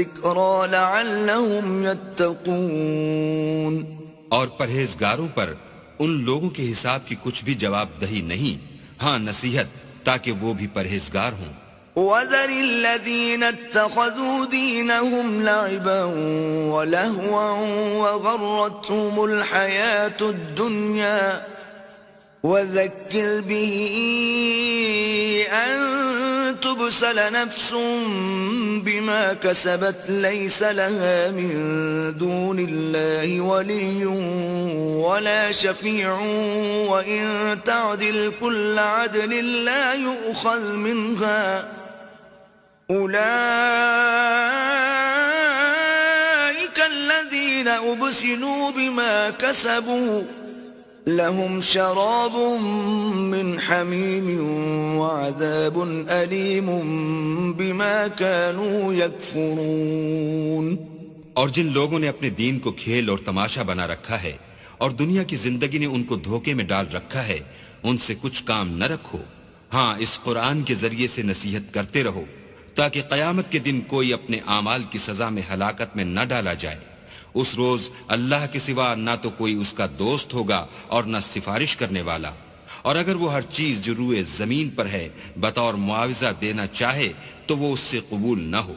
ذِكْرَى لَعَلَّهُمْ يَتَّقُونَ. اور پرہیزگاروں پر ان لوگوں کے حساب کی کچھ بھی جواب دہی نہیں، ہاں نصیحت تاکہ وہ بھی پرہیزگار ہوں. وَذَرِ الَّذِينَ اتَّخَذُوا دِينَهُمْ لَعِبًا وَلَهْوًا وَغَرَّتْهُمُ الْحَيَاةُ الدُّنْيَا وَذَكِّرْ بِهِ أَن تُبْسَلَ نَفْسٌ بِمَا كَسَبَتْ لَيْسَ لَهَا مِن دُونِ اللَّهِ وَلِيٌّ وَلَا شَفِيعٌ وَإِن تَعْدِلْ كُلَّ عَدْلٍ لَّا يُؤْخَذْ مِنْهَا أُولَئِكَ الَّذِينَ أُبْسِلُوا بِمَا كَسَبُوا لهم شراب من حميم وعذاب أليم بما كانوا يكفرون. اور جن لوگوں نے اپنے دین کو کھیل اور تماشا بنا رکھا ہے اور دنیا کی زندگی نے ان کو دھوکے میں ڈال رکھا ہے ان سے کچھ کام نہ رکھو. ہاں اس قرآن کے ذریعے سے نصیحت کرتے رہو تاکہ قیامت کے دن کوئی اپنے اعمال کی سزا میں ہلاکت میں نہ ڈالا جائے. اس روز اللہ کے سوا نہ تو کوئی اس کا دوست ہوگا اور نہ سفارش کرنے والا. اور اگر وہ ہر چیز جو روئے زمین پر ہے بطور معاوضہ دینا چاہے تو وہ اس سے قبول نہ ہو.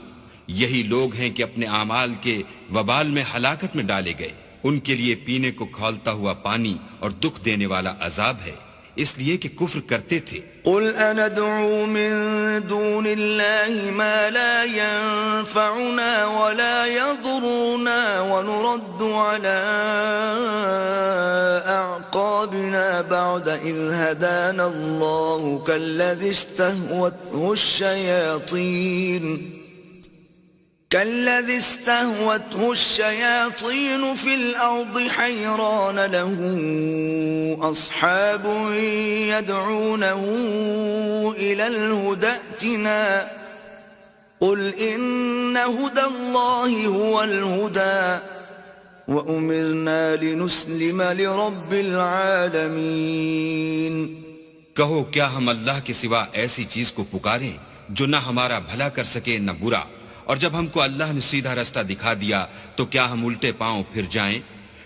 یہی لوگ ہیں کہ اپنے اعمال کے وبال میں ہلاکت میں ڈالے گئے. ان کے لیے پینے کو کھولتا ہوا پانی اور دکھ دینے والا عذاب ہے اس لیے کہ کفر کرتے تھے. قل أندعو من دون الله ما لا ينفعنا ولا يضرنا ونرد على أعقابنا بعد إذ هدانا الله كالذي استهوته الشياطين في الأرض حيران له أصحاب يدعونه إلى الهدى ائتنا قل إن هدى الله هو الهدى وأمرنا لنسلم لرب العالمين. کہو کیا ہم اللہ کے سوا ایسی چیز کو پکاریں جو نہ ہمارا بھلا کر سکے نہ برا؟ اور جب ہم کو اللہ نے سیدھا رستہ دکھا دیا تو کیا ہم الٹے پاؤں پھر جائیں؟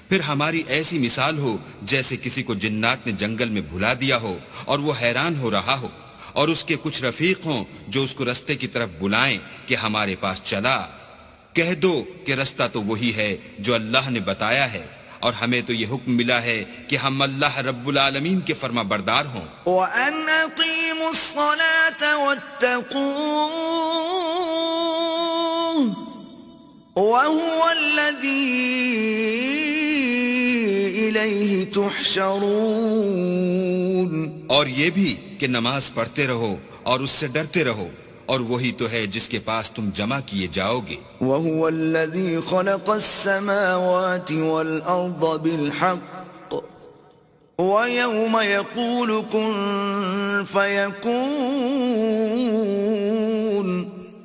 پھر ہماری ایسی مثال ہو جیسے کسی کو جنات نے جنگل میں بھلا دیا ہو اور وہ حیران ہو رہا ہو اور اس کے کچھ رفیق ہوں جو اس کو رستے کی طرف بلائیں کہ ہمارے پاس چلا. کہہ دو کہ رستہ تو وہی ہے جو اللہ نے بتایا ہے اور ہمیں تو یہ حکم ملا ہے کہ ہم اللہ رب العالمین کے فرما بردار ہوں. وَأَنْ أَقِيمُوا الصَّلَاةَ وَاتَّقُوهُ وَهُوَ الَّذِي إِلَيْهِ تُحْشَرُونَ. اور یہ بھی کہ نماز پڑھتے رہو اور اس سے ڈرتے رہو اور وہی تو ہے جس کے پاس تم جمع کیے جاؤ گے. وَهُوَ الَّذِي خَلَقَ السَّمَاوَاتِ وَالْأَرْضَ بِالْحَقِّ وَيَوْمَ يَقُولُ كُن فَيَكُونُ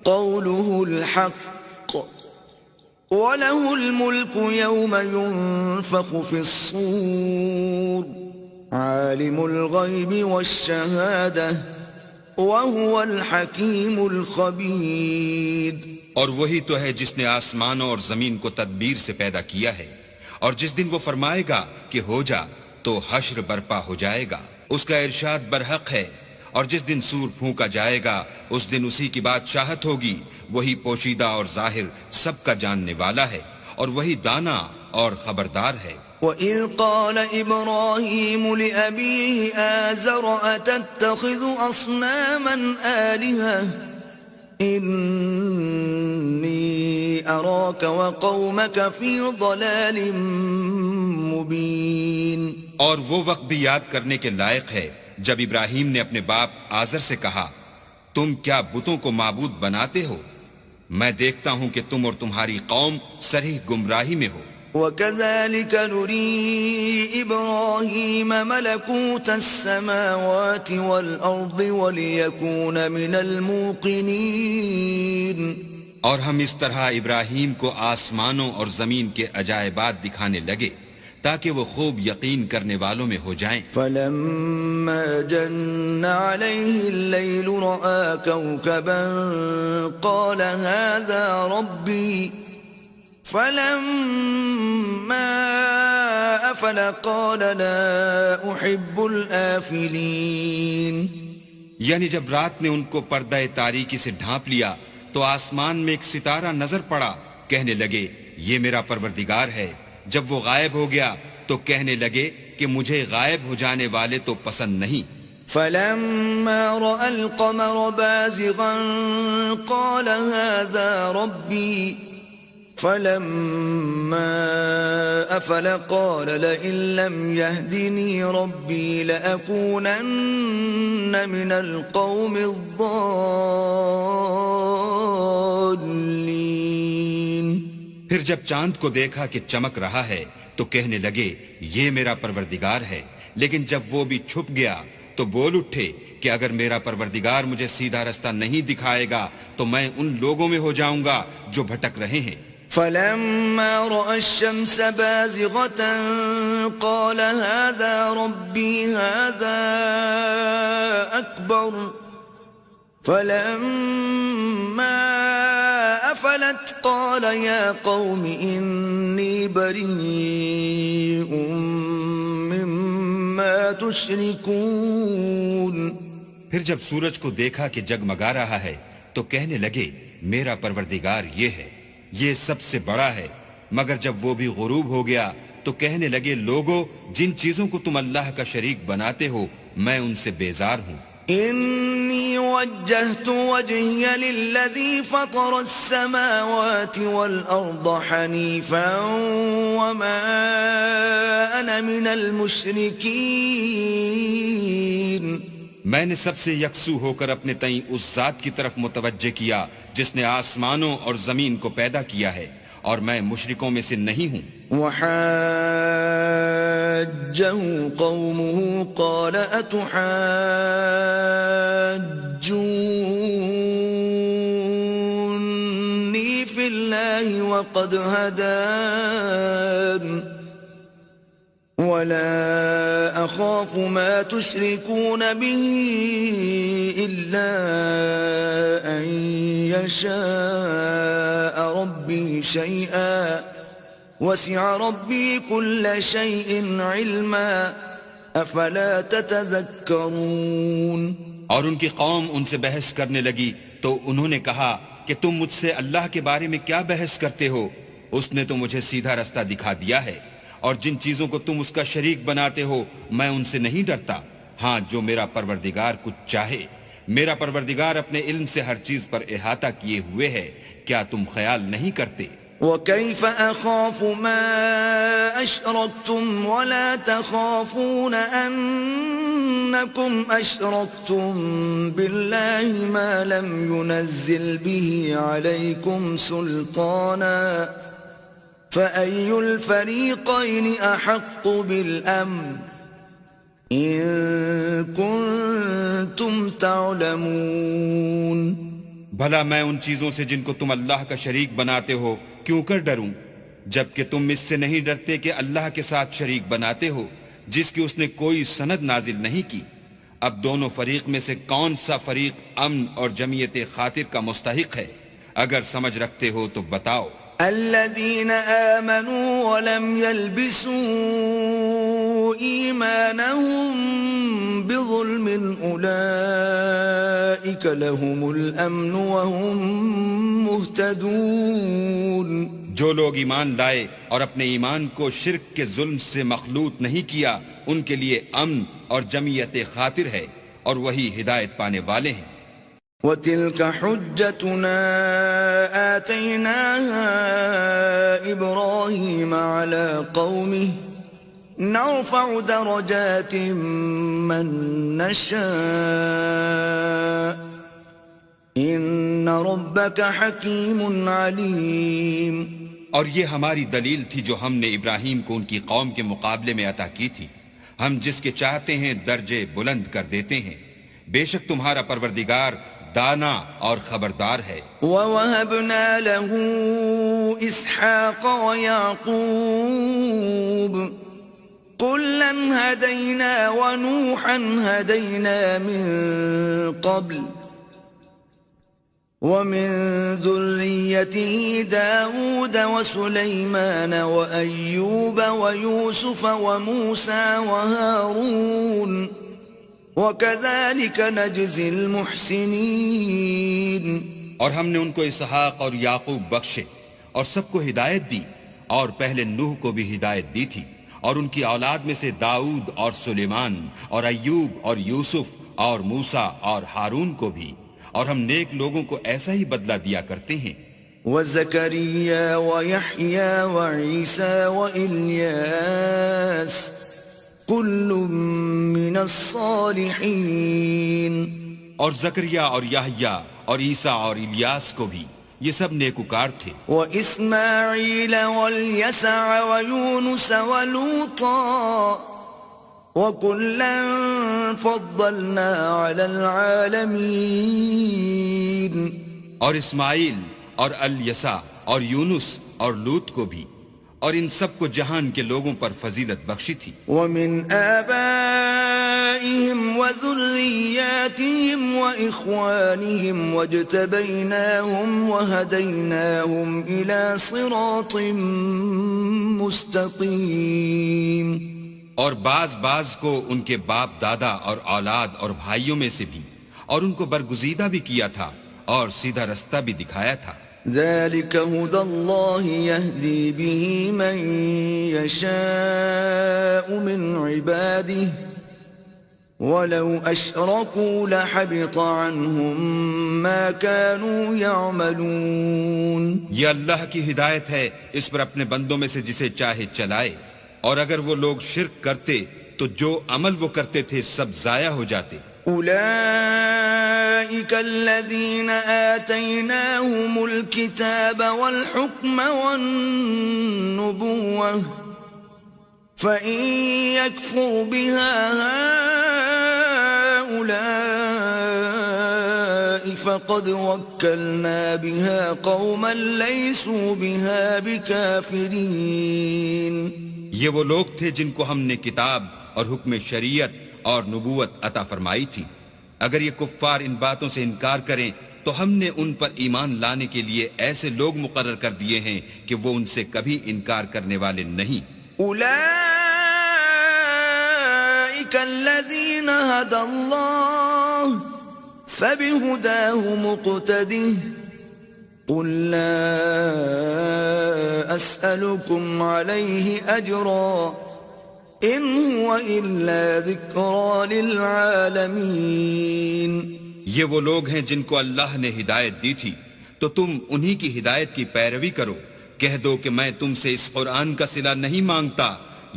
قَوْلُهُ الْحَقُّ وَلَهُ الْمُلْكُ يَوْمَ يُنفَخُ فِي الصُّورِ عَالِمُ الْغَيْبِ وَالشَّهَادَةِ وَهُوَ الْحَكِيمُ الْخَبِيرُ. اور وہی تو ہے جس نے آسمانوں اور زمین کو تدبیر سے پیدا کیا ہے اور جس دن وہ فرمائے گا کہ ہو جا تو حشر برپا ہو جائے گا. اس کا ارشاد برحق ہے اور جس دن سور پھونکا جائے گا اس دن اسی کی بادشاہت ہوگی، وہی پوشیدہ اور ظاہر سب کا جاننے والا ہے اور وہی دانا اور خبردار ہے۔ وَإِذْ قَالَ إِبْرَاهِيمُ لِأَبِيهِ آزَرَ أَتَتَّخِذُ أَصْنَامًا آلِهَةً إِنِّي أَرَاكَ وَقَوْمَكَ فِي ضَلَالٍ مُبِينٍ۔ اور وہ وقت بھی یاد کرنے کے لائق ہے جب ابراہیم نے اپنے باپ آزر سے کہا، تم کیا بتوں کو معبود بناتے ہو؟ میں دیکھتا ہوں کہ تم اور تمہاری قوم صریح گمراہی میں ہو۔ وَكَذَلِكَ نُرِي إِبْرَاهِيمَ مَلَكُوتَ السَّمَاوَاتِ وَالْأَرْضِ وَلِيَكُونَ مِنَ الْمُوقِنِينَ۔ اور ہم اس طرح ابراہیم کو آسمانوں اور زمین کے عجائبات دکھانے لگے تاکہ وہ خوب یقین کرنے والوں میں ہو جائیں۔ فَلَمَّا جَنَّ عَلَيْهِ اللَّيْلُ رَأَى كَوْكَبًا قَالَ هَذَا رَبِّي فَلَمَّا أَفَلَ قَالَ لَا أُحِبُّ الْآفِلِينَ۔ یعنی جب رات نے ان کو پردہ تاریکی سے ڈھانپ لیا تو آسمان میں ایک ستارہ نظر پڑا، کہنے لگے یہ میرا پروردگار ہے۔ جب وہ غائب ہو گیا تو کہنے لگے کہ مجھے غائب ہو جانے والے تو پسند نہیں۔ فَلَمَّا رَأَى الْقَمَرَ بَازِغًا قَالَ هَذَا رَبِّي فَلَمَّا أَفَلَ قَالَ لَئِن لَّمْ يَهْدِنِي رَبِّي لَأَكُونَنَّ مِنَ الْقَوْمِ الضَّالِّينَ۔ پھر جب چاند کو دیکھا کہ چمک رہا ہے تو کہنے لگے یہ میرا پروردگار ہے، لیکن جب وہ بھی چھپ گیا تو بول اٹھے کہ اگر میرا پروردگار مجھے سیدھا رستہ نہیں دکھائے گا تو میں ان لوگوں میں ہو جاؤں گا جو بھٹک رہے ہیں۔ فَلَمَّا رَأَى الشَّمْسَ بَازِغَةً قَالَ هَذَا رَبِّي هَذَا أَكْبَرُ فَلَمَّا أَفَلَتْ قَالَ يَا قَوْمِ إِنِّي بَرِيءٌ مِّمَّا تُشْرِكُونَ۔ پھر جب سورج کو دیکھا کہ جگمگا رہا ہے تو کہنے لگے میرا پروردگار یہ ہے، یہ سب سے بڑا ہے۔ مگر جب وہ بھی غروب ہو گیا تو کہنے لگے لوگو جن چیزوں کو تم اللہ کا شریک بناتے ہو میں ان سے بیزار ہوں۔ إِنِّي وَجَّهْتُ وَجْهِيَ لِلَّذِي فَطَرَ السَّمَاوَاتِ وَالْأَرْضَ حَنِيفًا وَمَا أَنَا مِنَ الْمُشْرِكِينَ۔ میں نے سب سے یکسو ہو کر اپنے تئیں اس ذات کی طرف متوجہ کیا جس نے آسمانوں اور زمین کو پیدا کیا ہے، اور میں مشرکوں میں سے نہیں ہوں۔ وحاجه قومه قال أتحاجوني في الله وقد هدان ولا أخاف ما تشركون به إلا أن يشاء ربي شيئا وسع ربي كل شيء علما أفلا تتذكرون۔ اور ان کی قوم ان سے بحث کرنے لگی تو انہوں نے کہا کہ تم مجھ سے اللہ کے بارے میں کیا بحث کرتے ہو؟ اس نے تو مجھے سیدھا رستہ دکھا دیا ہے، اور جن چیزوں کو تم اس کا شریک بناتے ہو میں ان سے نہیں ڈرتا۔ ہاں جو میرا پروردگار کچھ چاہے، میرا پروردگار اپنے علم سے ہر چیز پر احاطہ کیے ہوئے ہے، کیا تم خیال نہیں کرتے؟ وَكَيْفَ أَخَافُ مَا أَشْرَكْتُمْ وَلَا تَخَافُونَ أَنَّكُمْ أَشْرَكْتُمْ بِاللَّهِ مَا لَمْ يُنَزِّلْ بِهِ عَلَيْكُمْ سُلْطَانًا فَأَيُّ الْفَرِيقَيْنِ أَحَقُّ بِالْأَمْنِ إِن كُنتُمْ تَعْلَمُونَ۔ بھلا میں ان چیزوں سے جن کو تم اللہ کا شریک بناتے ہو کیوں کر ڈروں، جبکہ تم اس سے نہیں ڈرتے کہ اللہ کے ساتھ شریک بناتے ہو جس کی اس نے کوئی سند نازل نہیں کی۔ اب دونوں فریق میں سے کون سا فریق امن اور جمعیت خاطر کا مستحق ہے؟ اگر سمجھ رکھتے ہو تو بتاؤ۔ الذين آمنوا ولم يلبسوا إيمانهم بظلم أولئك لهم الأمن وهم مهتدون. جو لوگ ایمان لائے اور اپنے ایمان کو شرک کے ظلم سے مخلوط نہیں کیا ان کے لیے امن اور جمعیت خاطر ہے اور وہی ہدایت پانے والے ہیں. وَتِلْكَ حُجَّتُنَا آتَيْنَاهَا إِبْرَاهِيمَ عَلَى قَوْمِهِ نَرْفَعُ دَرَجَاتٍ مَّن نَّشَاءُ إِنَّ رَبَّكَ حَكِيمٌ عَلِيمٌ. اور یہ ہماری دلیل تھی جو ہم نے ابراہیم کو ان کی قوم کے مقابلے میں عطا کی تھی. ہم جس کے چاہتے ہیں درجے بلند کر دیتے ہیں. بے شک تمہارا پروردگار دانا اور خبردار ہے. وَوَهَبْنَا لَهُ إِسْحَاقَ وَيَعْقُوبَ كُلًّا هَدَيْنَا وَنُوحًا هَدَيْنَا مِن قَبْلُ وَمِن ذُرِّيَّتِهِ دَاوُودَ وَسُلَيْمَانَ وَأَيُّوبَ وَيُوسُفَ وَمُوسَى وَهَارُونَ وَكَذَلِكَ نَجْزِي الْمُحْسِنِينَ. اور ہم نے ان کو اسحاق اور یعقوب بخشے اور سب کو ہدایت دی اور پہلے نوح کو بھی ہدایت دی تھی اور ان کی اولاد میں سے داؤد اور سلیمان اور ایوب اور یوسف اور موسیٰ اور ہارون کو بھی. اور ہم نیک لوگوں کو ایسا ہی بدلہ دیا کرتے ہیں. وَزَكَرِيَّا وَيَحْيَا وَعِيسَى وَإِلْيَاسَ كُلٌّ مِّنَ الصَّالِحِينَ. اور زکریا اور یحییٰ اور عیسیٰ اور الیاس کو بھی یہ سب نیکوکار تھے. وَإِسْمَاعِيلَ وَالْيَسَعَ وَيُونُسَ وَلُوطًا وَكُلًّا فَضَّلْنَا عَلَى الْعَالَمِينَ. اور اسماعیل اور الیسع اور یونس اور لوط کو بھی اور ان سب کو جہان کے لوگوں پر فضیلت بخشی تھی. وَمِنْ آبَائِهِمْ وَذُرِّيَّاتِهِمْ وَإِخْوَانِهِمْ وَاجْتَبَيْنَاهُمْ وَهَدَيْنَاهُمْ إِلَى صِرَاطٍ مُسْتَقِيمٍ. اور بعض کو ان کے باپ دادا اور اولاد اور بھائیوں میں سے بھی اور ان کو برگزیدہ بھی کیا تھا اور سیدھا رستہ بھی دکھایا تھا. ذَلِكَ هُدَى اللَّهِ يَهْدِي بِهِ مَن يَشَاءُ مِنْ عِبَادِهِ وَلَوْ أَشْرَكُوا لَحَبِطَ عَنْهُمْ مَا كَانُوا يَعْمَلُونَ. یہ اللہ کی ہدایت ہے اس پر اپنے بندوں میں سے جسے چاہے چلائے، اور اگر وہ لوگ شرک کرتے تو جو عمل وہ کرتے تھے سب ضائع ہو جاتے. أولئك الذين آتيناهم الكتاب والحكم والنبوة فإن يكفر بها هؤلاء فقد وكلنا بها قوما ليسوا بها بكافرين. یہ وہ لوگ تھے جن کو ہم نے کتاب اور حکم شریعت اور نبوت عطا فرمائی تھی. اگر یہ کفار ان باتوں سے انکار کریں تو ہم نے ان پر ایمان لانے کے لیے ایسے لوگ مقرر کر دیے ہیں کہ وہ ان سے کبھی انکار کرنے والے نہیں. اولئک الذین ھدی اللہ فبہداہ مقتدہ قل لا اسألکم علیہ اجرا ان هو الا ذکرى للعالمین. یہ وہ لوگ ہیں جن کو اللہ نے ہدایت دی تھی تو تم انہی کی ہدایت کی پیروی کرو. کہہ دو کہ میں تم سے اس قرآن کا صلہ نہیں مانگتا،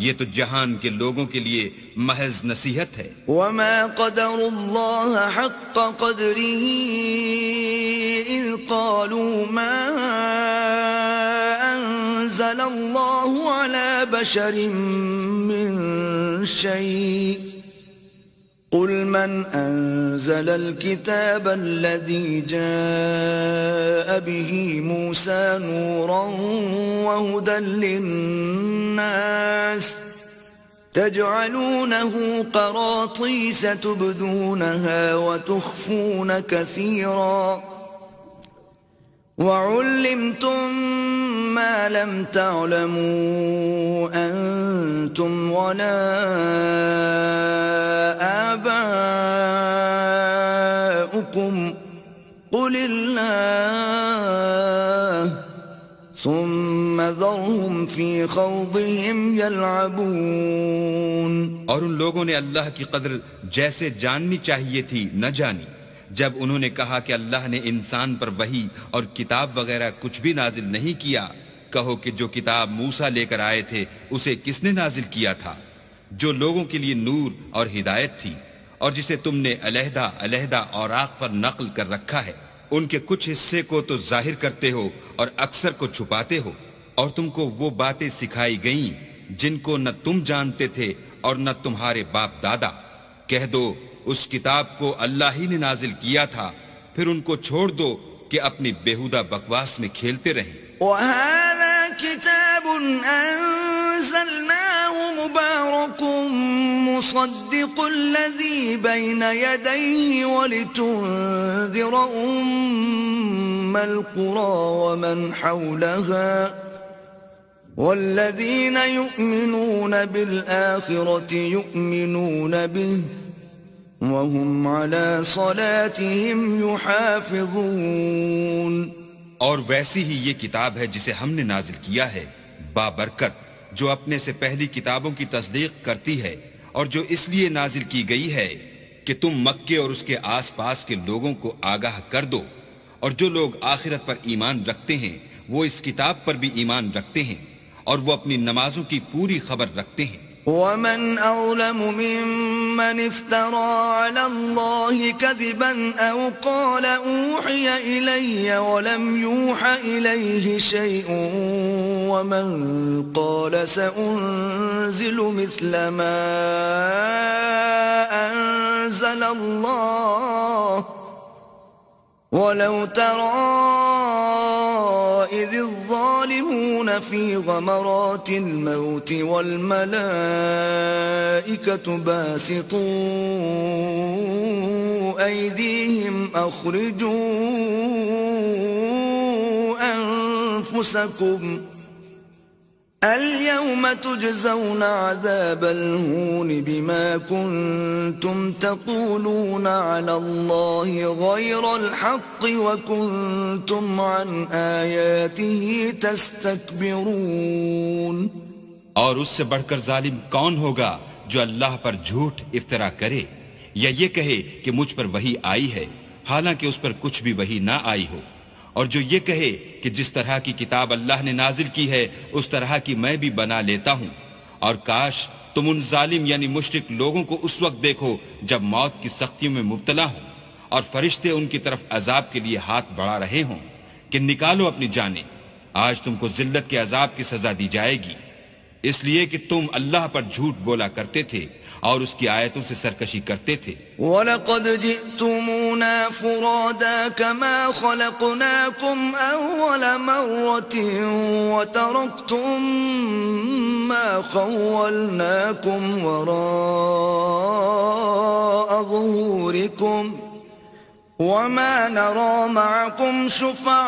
یہ تو جہان کے لوگوں کے لیے محض نصیحت ہے. وما قدر اللہ حق قدره اذ قالوا ما انزل اللہ على بشر من شيء قل من انزل الكتاب الذي جاء به موسى نورا وهدى للناس تجعلونه قراطيس تبدونها وتخفون كثيرا وعلمتم ما لم تعلموا أنتم ولا آباؤكم قل الله ثم ذرهم في خوضهم يلعبون. اور ان لوگوں نے اللہ کی قدر جیسے جاننی چاہیے تھی نہ جانی جب انہوں نے کہا کہ اللہ نے انسان پر وحی اور کتاب وغیرہ کچھ بھی نازل نہیں کیا. کہو کہ جو کتاب موسیٰ لے کر آئے تھے اسے کس نے نازل کیا تھا؟ جو لوگوں کے لیے نور اور ہدایت تھی، اور جسے تم نے علیحدہ علیحدہ اوراق پر نقل کر رکھا ہے. ان کے کچھ حصے کو تو ظاہر کرتے ہو اور اکثر کو چھپاتے ہو. اور تم کو وہ باتیں سکھائی گئیں جن کو نہ تم جانتے تھے اور نہ تمہارے باپ دادا. کہہ دو اس کتاب کو اللہ ہی نے نازل کیا تھا، پھر ان کو چھوڑ دو کہ اپنی بیہودہ بکواس میں کھیلتے رہیں. وَهَذَا كِتَابٌ أَنزَلْنَاهُ مُبَارَكٌ مُصَدِّقُ الَّذِي بَيْنَ يَدَيْهِ وَلِتُنذِرَ أُمَّ الْقُرَى وَمَنْ حَوْلَهَا وَالَّذِينَ يُؤْمِنُونَ بِالْآخِرَةِ يُؤْمِنُونَ بِهِ وَهُمْ عَلَى صَلَاتِهِمْ يُحَافِظُونَ. اور ویسی ہی یہ کتاب ہے جسے ہم نے نازل کیا ہے بابرکت، جو اپنے سے پہلی کتابوں کی تصدیق کرتی ہے، اور جو اس لیے نازل کی گئی ہے کہ تم مکے اور اس کے آس پاس کے لوگوں کو آگاہ کر دو. اور جو لوگ آخرت پر ایمان رکھتے ہیں وہ اس کتاب پر بھی ایمان رکھتے ہیں، اور وہ اپنی نمازوں کی پوری خبر رکھتے ہیں. وَمَنْ أَظْلَمُ مِمَّنِ افْتَرَىٰ عَلَى اللَّهِ كَذِبًا أَوْ قَالَ أُوحِيَ إِلَيَّ وَلَمْ يُوحَ إِلَيْهِ شَيْءٌ وَمَنْ قَالَ سَأُنزِلُ مِثْلَ مَا أَنزَلَ اللَّهُ وَلَوْ تَرَىٰ إِذِ الظَّالِمُونَ فِي غَمَرَاتِ الْمَوْتِ وَالْمَلَائِكَةُ بَاسِطُو أَيْدِيهِمْ أَخْرِجُوا أَنفُسَكُمْ الْيَوْمَ تُجْزَوْنَ عَذَابَ الْهُونِ بِمَا كُنتُمْ تَقُولُونَ عَلَى اللَّهِ غَيْرَ الْحَقِّ وَكُنتُمْ عَنْ آيَاتِهِ تَسْتَكْبِرُونَ. اور اس سے بڑھ کر ظالم کون ہوگا جو اللہ پر جھوٹ افترا کرے یا یہ کہے کہ مجھ پر وحی آئی ہے حالانکہ اس پر کچھ بھی وحی نہ آئی ہو، اور جو یہ کہے کہ جس طرح کی کتاب اللہ نے نازل کی ہے اس طرح کی میں بھی بنا لیتا ہوں. اور کاش تم ان ظالم یعنی مشرک لوگوں کو اس وقت دیکھو جب موت کی سختیوں میں مبتلا ہوں اور فرشتے ان کی طرف عذاب کے لیے ہاتھ بڑھا رہے ہوں کہ نکالو اپنی جانیں، آج تم کو ذلت کے عذاب کی سزا دی جائے گی، اس لیے کہ تم اللہ پر جھوٹ بولا کرتے تھے اور اس کی آیتوں سے سرکشی کرتے تھے. وَلَقَدْ جِئْتُمُونَا فُرَادَىٰ كَمَا خَلَقْنَاكُمْ أَوَّلَ مَرَّةٍ وَتَرَكْتُم مَّا خَوَّلْنَاكُمْ وَرَاءَ ظُهُورِكُمْ وَمَا نَرَىٰ مَعَكُمْ شُفَعَاءَكُمُ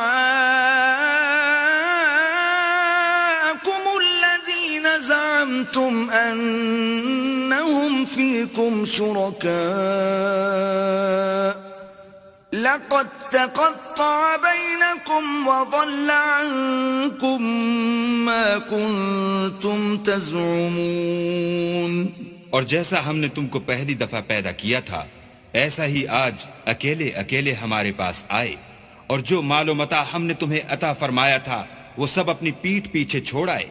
الَّذِينَ زَعَمْتُمْ أَنَّهُمْ فِيكُمْ شُرَكَاءُ لَقَدْ تَقَطَّعَ بَيْنَكُمْ وَضَلَّ عَنكُم مَّا كُنتُمْ تَزْعُمُونَ. اور جیسا ہم نے تم کو پہلی دفعہ پیدا کیا تھا ایسا ہی آج اکیلے اکیلے ہمارے پاس آئے، اور جو مال و متاع ہم نے تمہیں عطا فرمایا تھا وہ سب اپنی پیٹھ پیچھے چھوڑ آئے،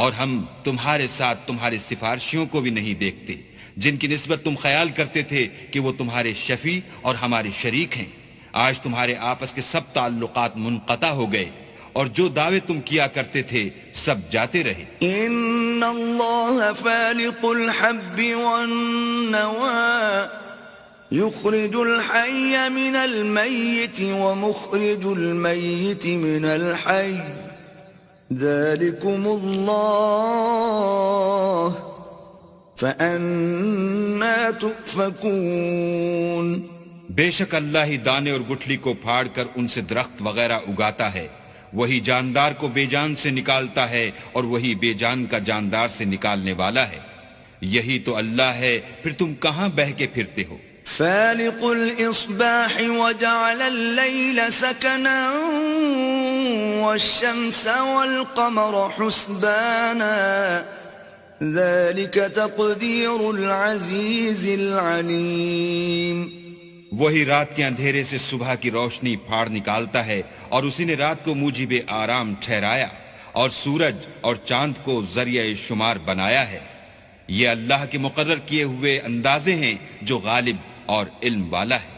اور ہم تمہارے ساتھ تمہارے سفارشیوں کو بھی نہیں دیکھتے جن کی نسبت تم خیال کرتے تھے کہ وہ تمہارے شفیع اور ہمارے شریک ہیں. آج تمہارے آپس کے سب تعلقات منقطع ہو گئے اور جو دعوے تم کیا کرتے تھے سب جاتے رہے. ان اللہ فالق الحب والنوى يخرج الحي من الميت ومخرج الميت من الحي ذلكم الله فأنا تؤفكون. بے شک اللہ ہی دانے اور گٹھلی کو پھاڑ کر ان سے درخت وغیرہ اگاتا ہے وہی جاندار کو بے جان سے نکالتا ہے اور وہی بے جان کا جاندار سے نکالنے والا ہے. یہی تو اللہ ہے، پھر تم کہاں بہہ کے پھرتے ہو؟ فالق الإصباح وجعل الليل سكنا والشمس والقمر حسبانا ذلك تقدير العزيز العليم. وہی رات کے اندھیرے سے صبح کی روشنی پھاڑ نکالتا ہے، اور اسی نے رات کو موجب آرام ٹھہرایا اور سورج اور چاند کو ذریعہ شمار بنایا ہے. یہ اللہ کے مقرر کیے ہوئے اندازے ہیں جو غالب اور علم والا ہے.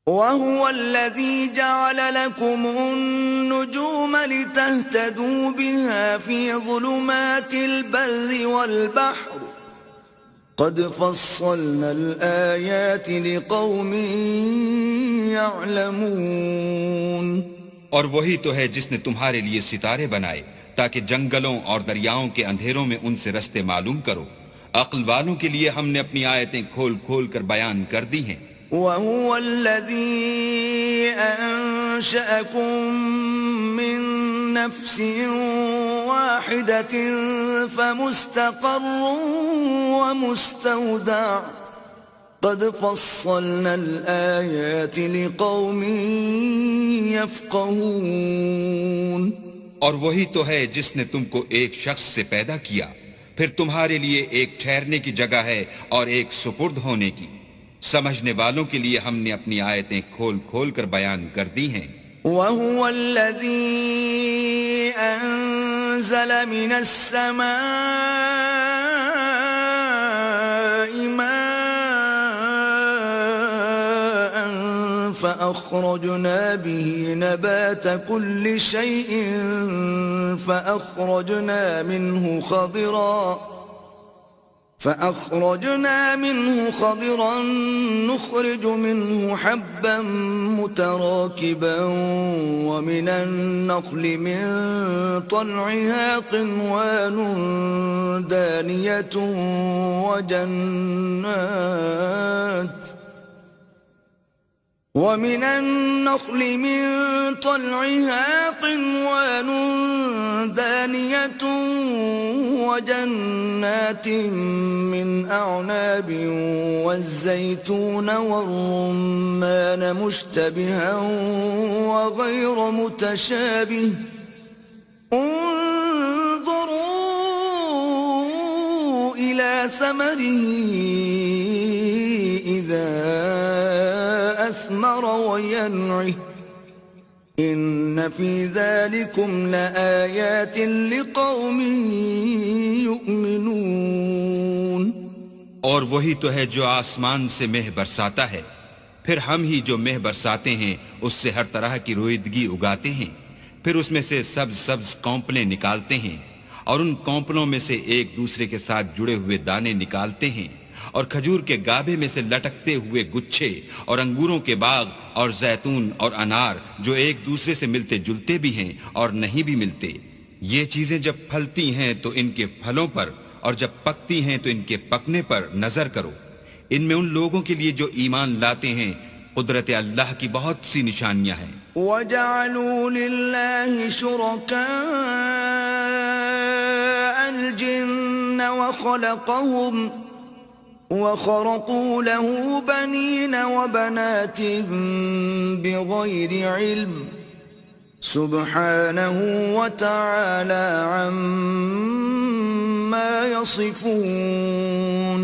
وَهُوَ الَّذِي جَعَلَ لَكُمُ النُّجُومَ لِتَهْتَدُوا بِهَا فِي ظُلُمَاتِ الْبَرِّ وَالْبَحْرِ قَدْ فَصَّلْنَا الْآيَاتِ لِقَوْمٍ يَعْلَمُونَ. اور وہی تو ہے جس نے تمہارے لیے ستارے بنائے تاکہ جنگلوں اور دریاؤں کے اندھیروں میں ان سے رستے معلوم کرو. عقل والوں کے لیے ہم نے اپنی آیتیں کھول کھول کر بیان کر دی ہیں. وَهُوَ الَّذِي أَنشَأَكُم مِّن نَّفْسٍ وَاحِدَةٍ فَمُسْتَقَرٌّ وَمُسْتَوْدَعٌ قَدْ فَصَّلْنَا الْآيَاتِ لِقَوْمٍ يَفْقَهُونَ. اور وہی تو ہے جس نے تم کو ایک شخص سے پیدا کیا، پھر تمہارے لیے ایک ٹھہرنے کی جگہ ہے اور ایک سپرد ہونے کی. سمجھنے والوں کے لیے ہم نے اپنی آیتیں کھول کھول کر بیان کر دی ہیں. وَهُوَ الَّذِي أَنزَلَ مِنَ السَّمَاءِ مَاءً فَأَخْرَجْنَا بِهِ نَبَاتَ كُلِّ شَيْءٍ فأخرجنا منه خضرا نخرج منه حبا متراكبا ومن النخل من طلعها قنوان دانية ومن النخل من طلعها قنوان دانية وجنات من أعناب والزيتون والرمان مشتبها وغير متشابه انظروا إلى ثمره إذا أثمر وينعه إن في ذلكم لآيات لقوم يؤمنون. اور وہی تو ہے جو آسمان سے مہ برساتا ہے، پھر ہم ہی جو مہ برساتے ہیں اس سے ہر طرح کی رویدگی اگاتے ہیں، پھر اس میں سے سبز سبز کونپلیں نکالتے ہیں اور ان کونپلوں میں سے ایک دوسرے کے ساتھ جڑے ہوئے دانے نکالتے ہیں، اور کھجور کے گابے میں سے لٹکتے ہوئے گچھے، اور انگوروں کے باغ اور زیتون اور انار جو ایک دوسرے سے ملتے جلتے بھی ہیں اور نہیں بھی ملتے. یہ چیزیں جب پھلتی ہیں تو ان کے پھلوں پر، اور جب پکتی ہیں تو ان کے پکنے پر نظر کرو. ان میں ان لوگوں کے لیے جو ایمان لاتے ہیں قدرت اللہ کی بہت سی نشانیاں ہیں. وَجَعَلُوا لِلَّهِ شُرَكَاءَ الْجِنَّ وَخَرَقُوا لَهُ بَنِينَ وَبَنَاتٍ بِغَيْرِ عِلْمٍ سُبْحَانَهُ وَتَعَالَى عَمَّا يَصِفُونَ.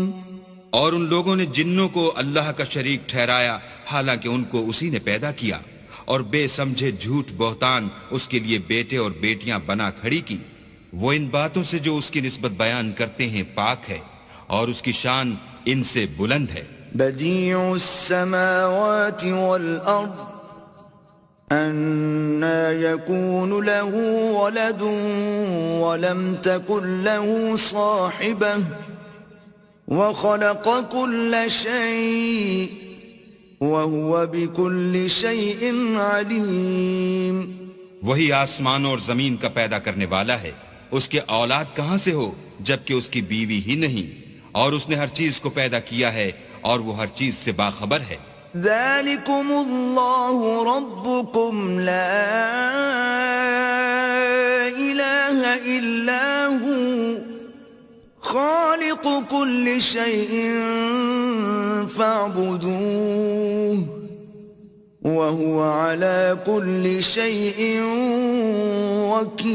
اور ان لوگوں نے جنوں کو اللہ کا شریک ٹھہرایا حالانکہ ان کو اسی نے پیدا کیا، اور بے سمجھے جھوٹ بہتان اس کے لیے بیٹے اور بیٹیاں بنا کھڑی کی. وہ ان باتوں سے جو اس کی نسبت بیان کرتے ہیں پاک ہے، اور اس کی شان ان سے بلند ہے. بدیع السماوات والارض أَنَّى يَكُونُ لَهُ وَلَدٌ وَلَمْ تَكُنْ لَهُ صَاحِبَةٌ وَخَلَقَ كُلَّ شَيْءٍ وَهُوَ بِكُلِّ شَيْءٍ عَلِيمٌ. وہی آسمان اور زمین کا پیدا کرنے والا ہے، اس کے اولاد کہاں سے ہو جبکہ اس کی بیوی ہی نہیں، اور اس نے ہر چیز کو پیدا کیا ہے اور وہ ہر چیز سے باخبر ہے. ذلكم الله ربكم لا إله إلا هو خالق كل شيء فاعبدوه وهو على كل شيء وكيل.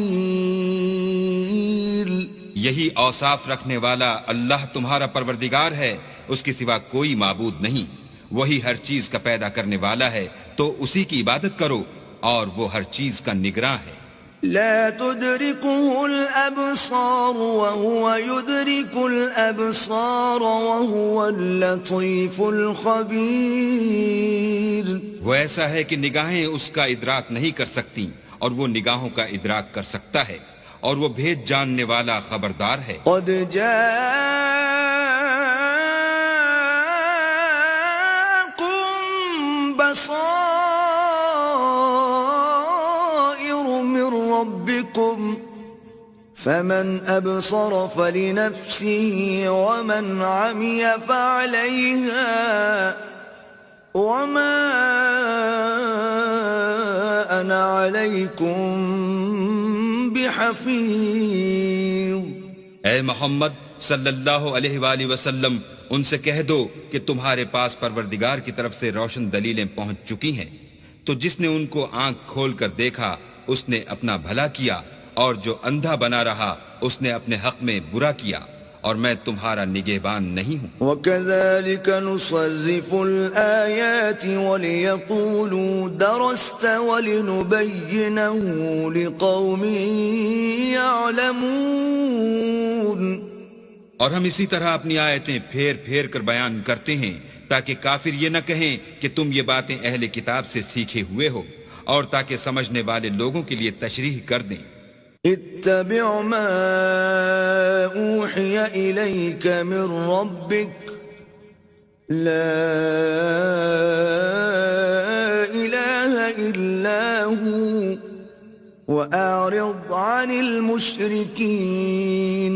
یہی اوصاف رکھنے والا اللہ تمہارا پروردگار ہے، اس کے سوا کوئی معبود نہیں. وہی ہر چیز کا پیدا کرنے والا ہے، تو اسی کی عبادت کرو، اور وہ ہر چیز کا نگراں ہے. لا تدركه الأبصار وهو يدرك الأبصار وهو اللطيف الخبير. وہ ایسا ہے کہ نگاہیں اس کا ادراک نہیں کر سکتی، اور وہ نگاہوں کا ادراک کر سکتا ہے، اور وہ بھید جاننے والا خبردار ہے. قد جاءكم بصائر من ربكم فمن أبصر فلنفسه ومن عمي فعليها وما أنا عليكم بحفیظ. اے محمد صلی اللہ علیہ وآلہ وسلم، ان سے کہہ دو کہ تمہارے پاس پروردگار کی طرف سے روشن دلیلیں پہنچ چکی ہیں، تو جس نے ان کو آنکھ کھول کر دیکھا اس نے اپنا بھلا کیا، اور جو اندھا بنا رہا اس نے اپنے حق میں برا کیا، اور میں تمہارا نگہبان نہیں ہوں. وَكَذَلِكَ نُصَرِّفُ الْآيَاتِ وَلِيَقُولُوا دَرَسْتَ وَلِنُبَيِّنَهُ لِقَوْمٍ يَعْلَمُونَ. اور ہم اسی طرح اپنی آیتیں پھیر پھیر کر بیان کرتے ہیں تاکہ کافر یہ نہ کہیں کہ تم یہ باتیں اہل کتاب سے سیکھے ہوئے ہو، اور تاکہ سمجھنے والے لوگوں کے لیے تشریح کر دیں. اتبع ما اوحی الیک من ربک لا الہ الا هو واعرض عن المشرکین.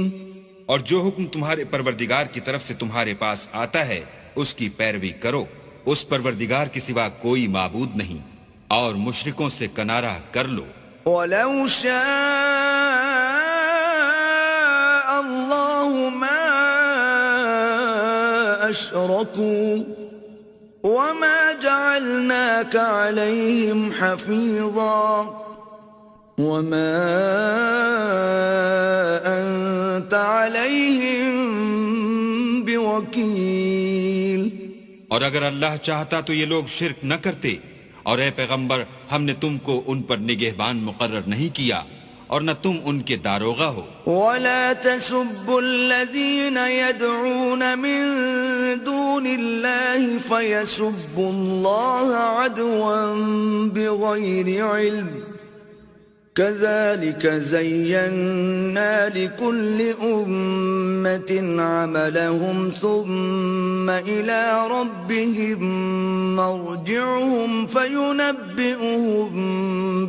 اور جو حکم تمہارے پروردگار کی طرف سے تمہارے پاس آتا ہے اس کی پیروی کرو، اس پروردگار کے سوا کوئی معبود نہیں، اور مشرکوں سے کنارہ کر لو. وَلَوْ شَاءَ اللَّهُ مَا أَشْرَكُوا وَمَا جَعَلْنَاكَ عَلَيْهِمْ حَفِيظًا وَمَا أَنْتَ عَلَيْهِمْ بِوَكِيلٍ. اور اگر اللہ چاہتا تو یہ لوگ شرک نہ کرتے، اور اے پیغمبر ہم نے تم کو ان پر نگہبان مقرر نہیں کیا، اور نہ تم ان کے داروغہ ہو. وَلَا تَسُبُّوا الَّذِينَ يَدْعُونَ مِن دُونِ اللَّهِ فَيَسُبُّوا اللَّهَ عَدْوًا بِغَيْرِ عِلْمٍ كَذَلِكَ زَيَّنَّا لِكُلِّ أُمَّةٍ عَمَلَهُمْ ثُمَّ إِلَى رَبِّهِمْ مَرْجِعُهُمْ فَيُنَبِّئُهُم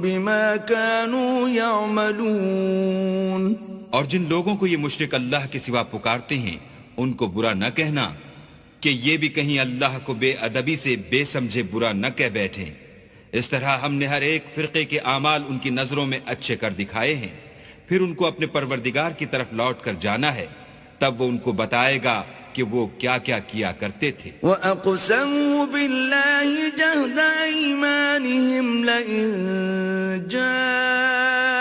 بِمَا كَانُوا يَعْمَلُونَ. اور جن لوگوں کو یہ مشرک اللہ کے سوا پکارتے ہیں ان کو برا نہ کہنا کہ یہ بھی کہیں اللہ کو بے ادبی سے بے سمجھے برا نہ کہہ بیٹھیں. اس طرح ہم نے ہر ایک فرقے کے اعمال ان کی نظروں میں اچھے کر دکھائے ہیں، پھر ان کو اپنے پروردگار کی طرف لوٹ کر جانا ہے، تب وہ ان کو بتائے گا کہ وہ کیا کیا کیا کرتے تھے. وَأَقْسَمُوا بِاللَّهِ جَهْدَ أَيْمَانِهِمْ لَئِن جَاءَتْهُمْ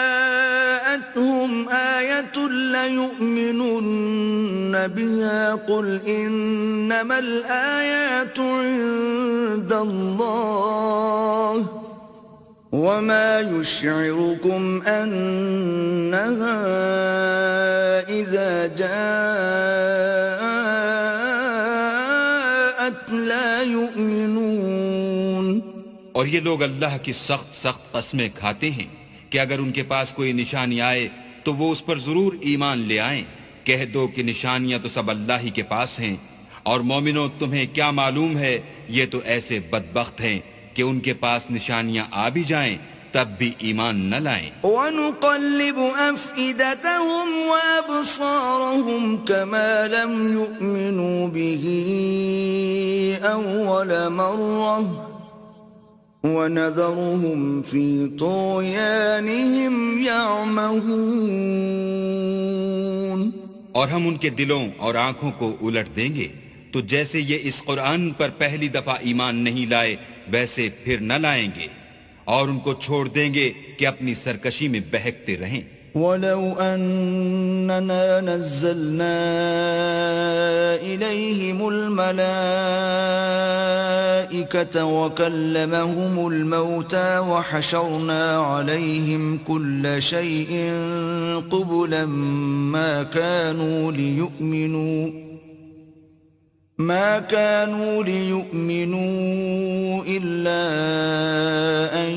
آيَةٌ لَيُؤْمِنُنَّ بِهَا قُلْ إِنَّمَا الْآيَاتُ عِندَ اللَّهِ وَمَا يُشْعِرُكُمْ أَنَّهَا إِذَا جَاءَتْ لَا يُؤْمِنُونَ. اور یہ لوگ اللہ کی سخت سخت قسمیں کھاتے ہیں کہ اگر ان کے پاس کوئی نشانی آئے تو وہ اس پر ضرور ایمان لے آئیں. کہہ دو کہ نشانیاں تو سب اللہ ہی کے پاس ہیں، اور مومنوں تمہیں کیا معلوم ہے، یہ تو ایسے بدبخت ہیں کہ ان کے پاس نشانیاں آ بھی جائیں تب بھی ایمان نہ لائیں. وَنُقَلِّبُ أَفْئِدَتَهُمْ وَأَبْصَارَهُمْ كَمَا لَمْ يُؤْمِنُوا بِهِ أَوَّلَ مَرَّةٍ وَنَذَرُهُمْ فِي طُغْيَانِهِمْ يَعْمَهُونَ. اور ہم ان کے دلوں اور آنکھوں کو الٹ دیں گے تو جیسے یہ اس قرآن پر پہلی دفعہ ایمان نہیں لائے ویسے پھر نہ لائیں گے، اور ان کو چھوڑ دیں گے کہ اپنی سرکشی میں بہکتے رہیں. وَلَوْ أَنَّنَا نَزَّلْنَا إِلَيْهِمُ الْمَلَائِكَةَ وَكَلَّمَهُمُ الْمَوْتَى وَحَشَرْنَا عَلَيْهِمْ كُلَّ شَيْءٍ قُبُلًا ما كانوا ليؤمنوا إلا أن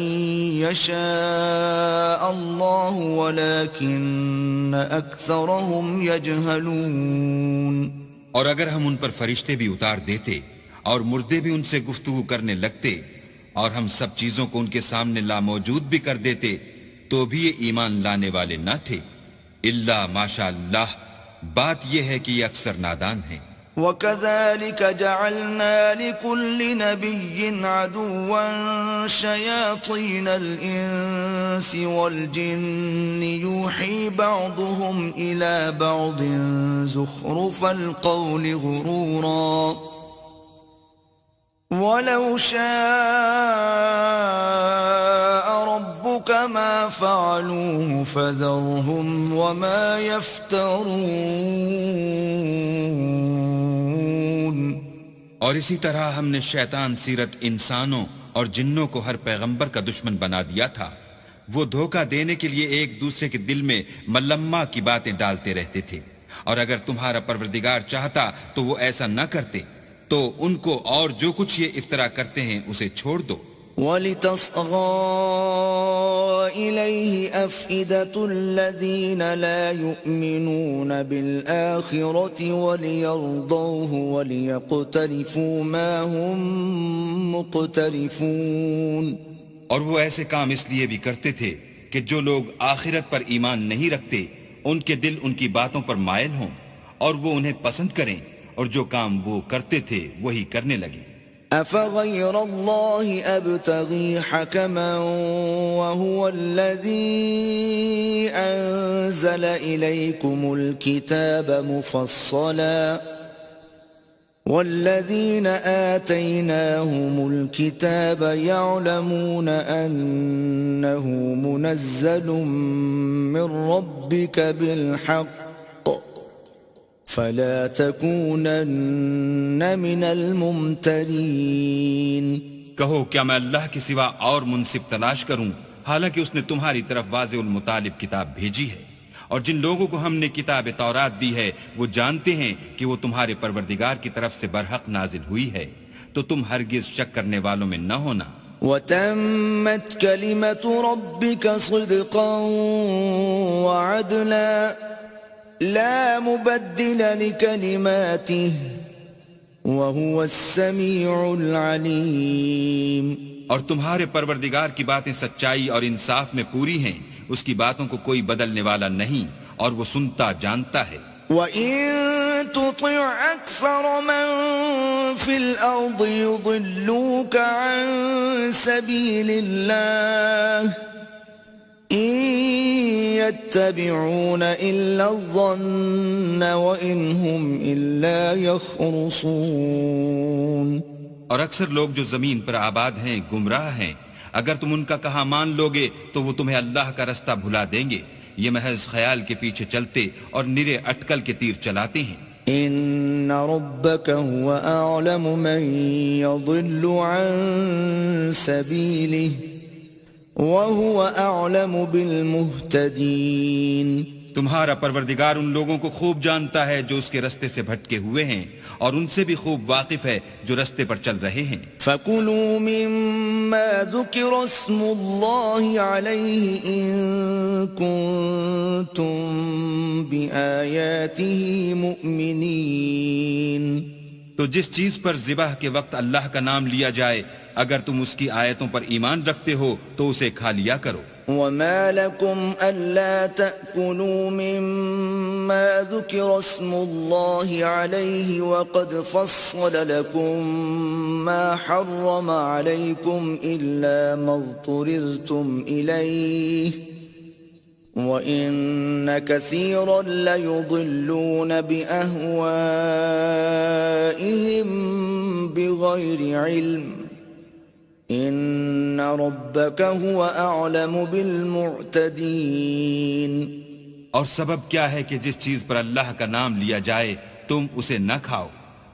يشاء الله ولكن أكثرهم يجهلون. اور اگر ہم ان پر فرشتے بھی اتار دیتے اور مردے بھی ان سے گفتگو کرنے لگتے اور ہم سب چیزوں کو ان کے سامنے لاموجود بھی کر دیتے تو بھی یہ ایمان لانے والے نہ تھے. الا ماشاء اللہ، بات یہ ہے کہ یہ اکثر نادان ہیں. وَكَذَلِكَ جَعَلْنَا لِكُلِّ نَبِيٍّ عَدُوًّا شَيَاطِينَ الْإِنسِ وَالْجِنِّ يُوحِي بَعْضُهُمْ إِلَى بَعْضٍ زُخْرُفَ الْقَوْلِ غُرُورًا وَلَوْ شَاءَ رَبُّكَ مَا فَعَلُوهُ فَذَرْهُمْ وَمَا يَفْتَرُونَ. اور اسی طرح ہم نے شیطان سیرت انسانوں اور جنوں کو ہر پیغمبر کا دشمن بنا دیا تھا. وہ دھوکہ دینے کے لیے ایک دوسرے کے دل میں ملمہ کی باتیں ڈالتے رہتے تھے، اور اگر تمہارا پروردگار چاہتا تو وہ ایسا نہ کرتے. تو ان کو اور جو کچھ یہ افطرا کرتے ہیں اسے چھوڑ دو. وَلِتَصْغَى إِلَيْهِ أَفْئِدَةُ الَّذِينَ لَا يُؤْمِنُونَ بِالْآخِرَةِ وَلِيَرْضَوْهُ وَلِيَقْتَرِفُوا مَا هُمْ مُقْتَرِفُونَ. اور وہ ایسے کام اس لیے بھی کرتے تھے کہ جو لوگ آخرت پر ایمان نہیں رکھتے ان کے دل ان کی باتوں پر مائل ہوں اور وہ انہیں پسند کریں، اور جو کام وہ کرتے تھے وہی کرنے لگے. أَفَغَيْرَ اللَّهِ أَبْتَغِي حَكَمًا وَهُوَ الَّذِي أَنزَلَ إِلَيْكُمُ الْكِتَابَ مُفَصَّلًا وَالَّذِينَ آتَيْنَاهُمُ الْكِتَابَ يَعْلَمُونَ أَنَّهُ مُنَزَّلٌ مِّن رَّبِّكَ بِالْحَقِّ فَلَا تَكُونَنَّ مِنَ الْمُمْتَرِينَ. کہو کیا میں اللہ کے سوا اور منصف تلاش کروں، حالانکہ اس نے تمہاری طرف واضح المطالب کتاب بھیجی ہے. اور جن لوگوں کو ہم نے کتاب تورات دی ہے وہ جانتے ہیں کہ وہ تمہارے پروردگار کی طرف سے برحق نازل ہوئی ہے، تو تم ہرگز شک کرنے والوں میں نہ ہونا. وَتَمَّتْ كَلِمَةُ رَبِّكَ صِدْقًا وَعَدْلًا لا مبدل لكلماته وهو السميع العليم. اور تمہارے پروردگار کی باتیں سچائی اور انصاف میں پوری ہیں، اس کی باتوں کو کوئی بدلنے والا نہیں، اور وہ سنتا جانتا ہے. وَإِن تُطِعْ أَكْثَرَ مَن فِي الْأَرْضِ يُضِلُّوكَ عَن سَبِيلِ اللَّهِ إِن يَتَّبِعُونَ إِلَّا الظَّنَّ وَإِنْ هُمْ إِلَّا يَخْرُصُونَ. اور اکثر لوگ جو زمین پر آباد ہیں گمراہ ہیں، اگر تم ان کا کہا مان لوگے تو وہ تمہیں اللہ کا رستہ بھلا دیں گے. یہ محض خیال کے پیچھے چلتے اور نرے اٹکل کے تیر چلاتے ہیں. إِنَّ رَبَّكَ هُوَ أَعْلَمُ مَن يَضِلُّ عَن سَبِيلِهِ وَهُوَ أَعْلَمُ بِالْمُهْتَدِينَ. تمہارا پروردگار ان لوگوں کو خوب جانتا ہے جو اس کے رستے سے بھٹکے ہوئے ہیں، اور ان سے بھی خوب واقف ہے جو رستے پر چل رہے ہیں. فَكُلُوا مِمَّا ذُكِرَ اسْمُ اللَّهِ عَلَيْهِ إِن كُنتُم بِآيَاتِهِ مُؤْمِنِينَ. تو جس چیز پر ذبح کے وقت اللہ کا نام لیا جائے اگر تم اس کی آیتوں پر ایمان رکھتے ہو تو اسے کھا لیا کرو۔ وما لكم ألا تأكلوا مما ذكر اسم الله عليه وقد فصل لكم ما حرم عليكم إلا ما اضطررتم إليه وإن كثيرا ليضلون بأهوائهم بغير علم ان ربک هو اعلم بالمعتدین۔ اور سبب کیا ہے کہ جس چیز پر اللہ کا نام لیا جائے تم اسے نہ کھاؤ،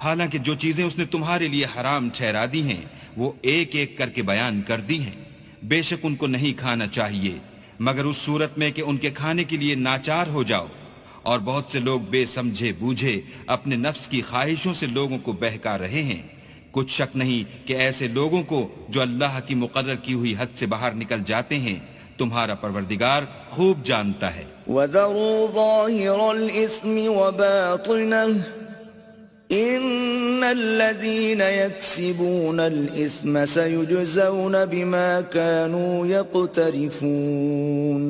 حالانکہ جو چیزیں اس نے تمہارے لیے حرام ٹھہرا دی ہیں وہ ایک ایک کر کے بیان کر دی ہیں۔ بے شک ان کو نہیں کھانا چاہیے مگر اس صورت میں کہ ان کے کھانے کے لیے ناچار ہو جاؤ، اور بہت سے لوگ بے سمجھے بوجھے اپنے نفس کی خواہشوں سے لوگوں کو بہکا رہے ہیں۔ کچھ شک نہیں کہ ایسے لوگوں کو جو اللہ کی مقرر کی ہوئی حد سے باہر نکل جاتے ہیں تمہارا پروردگار خوب جانتا ہے۔ وَذَرُوا ظَاهِرَ الْإِثْمِ وَبَاطِنَهُ إِنَّ الَّذِينَ يَكْسِبُونَ الْإِثْمَ سَيُجْزَوْنَ بِمَا كَانُوا يَقْتَرِفُونَ۔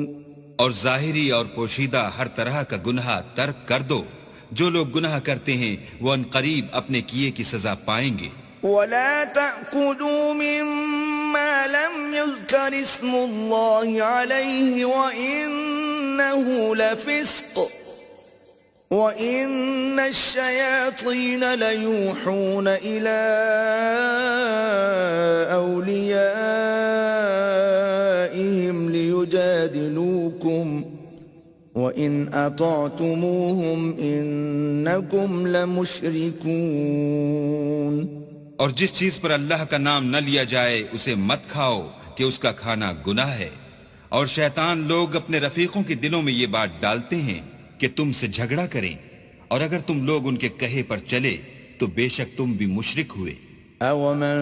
اور ظاہری اور پوشیدہ ہر طرح کا گناہ ترک کر دو، جو لوگ گناہ کرتے ہیں وہ ان قریب اپنے کیے کی سزا پائیں گے۔ وَلَا تَأْكُلُوا مِمَّا لَمْ يُذْكَرِ اسْمُ اللَّهِ عَلَيْهِ وَإِنَّهُ لَفِسْقٌ وَإِنَّ الشَّيَاطِينَ لَيُوحُونَ إِلَىٰ أَوْلِيَائِهِمْ لِيُجَادِلُوكُمْ وَإِنْ أَطَعْتُمُوهُمْ إِنَّكُمْ لَمُشْرِكُونَ۔ اور جس چیز پر اللہ کا نام نہ لیا جائے اسے مت کھاؤ کہ اس کا کھانا گناہ ہے، اور شیطان لوگ اپنے رفیقوں کے دلوں میں یہ بات ڈالتے ہیں کہ تم سے جھگڑا کریں، اور اگر تم لوگ ان کے کہے پر چلے تو بے شک تم بھی مشرک ہوئے۔ أَوَمَنْ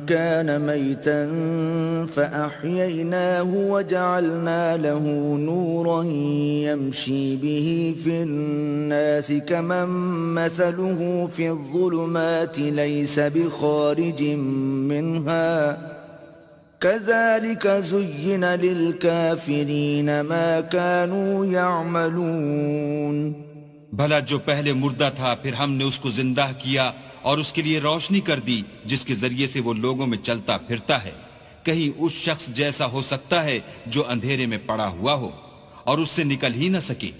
كَانَ مَيْتًا فَأَحْيَيْنَاهُ وَجَعَلْنَا لَهُ نُورًا يَمْشِي بِهِ فِي النَّاسِ كَمَنْ مَثَلُهُ فِي الظُّلُمَاتِ لَيْسَ بِخَارِجٍ مِّنْهَا كَذَلِكَ زُيِّنَ لِلْكَافِرِينَ مَا كَانُوا يَعْمَلُونَ۔ بھلا جو پہلے مردہ تھا پھر ہم نے اس کو زندہ کیا اور اس کے لیے روشنی کر دی جس کے ذریعے سے وہ لوگوں میں چلتا پھرتا ہے، کہیں اس شخص جیسا ہو سکتا ہے جو اندھیرے میں پڑا ہوا ہو اور اس سے نکل ہی نہ سکے۔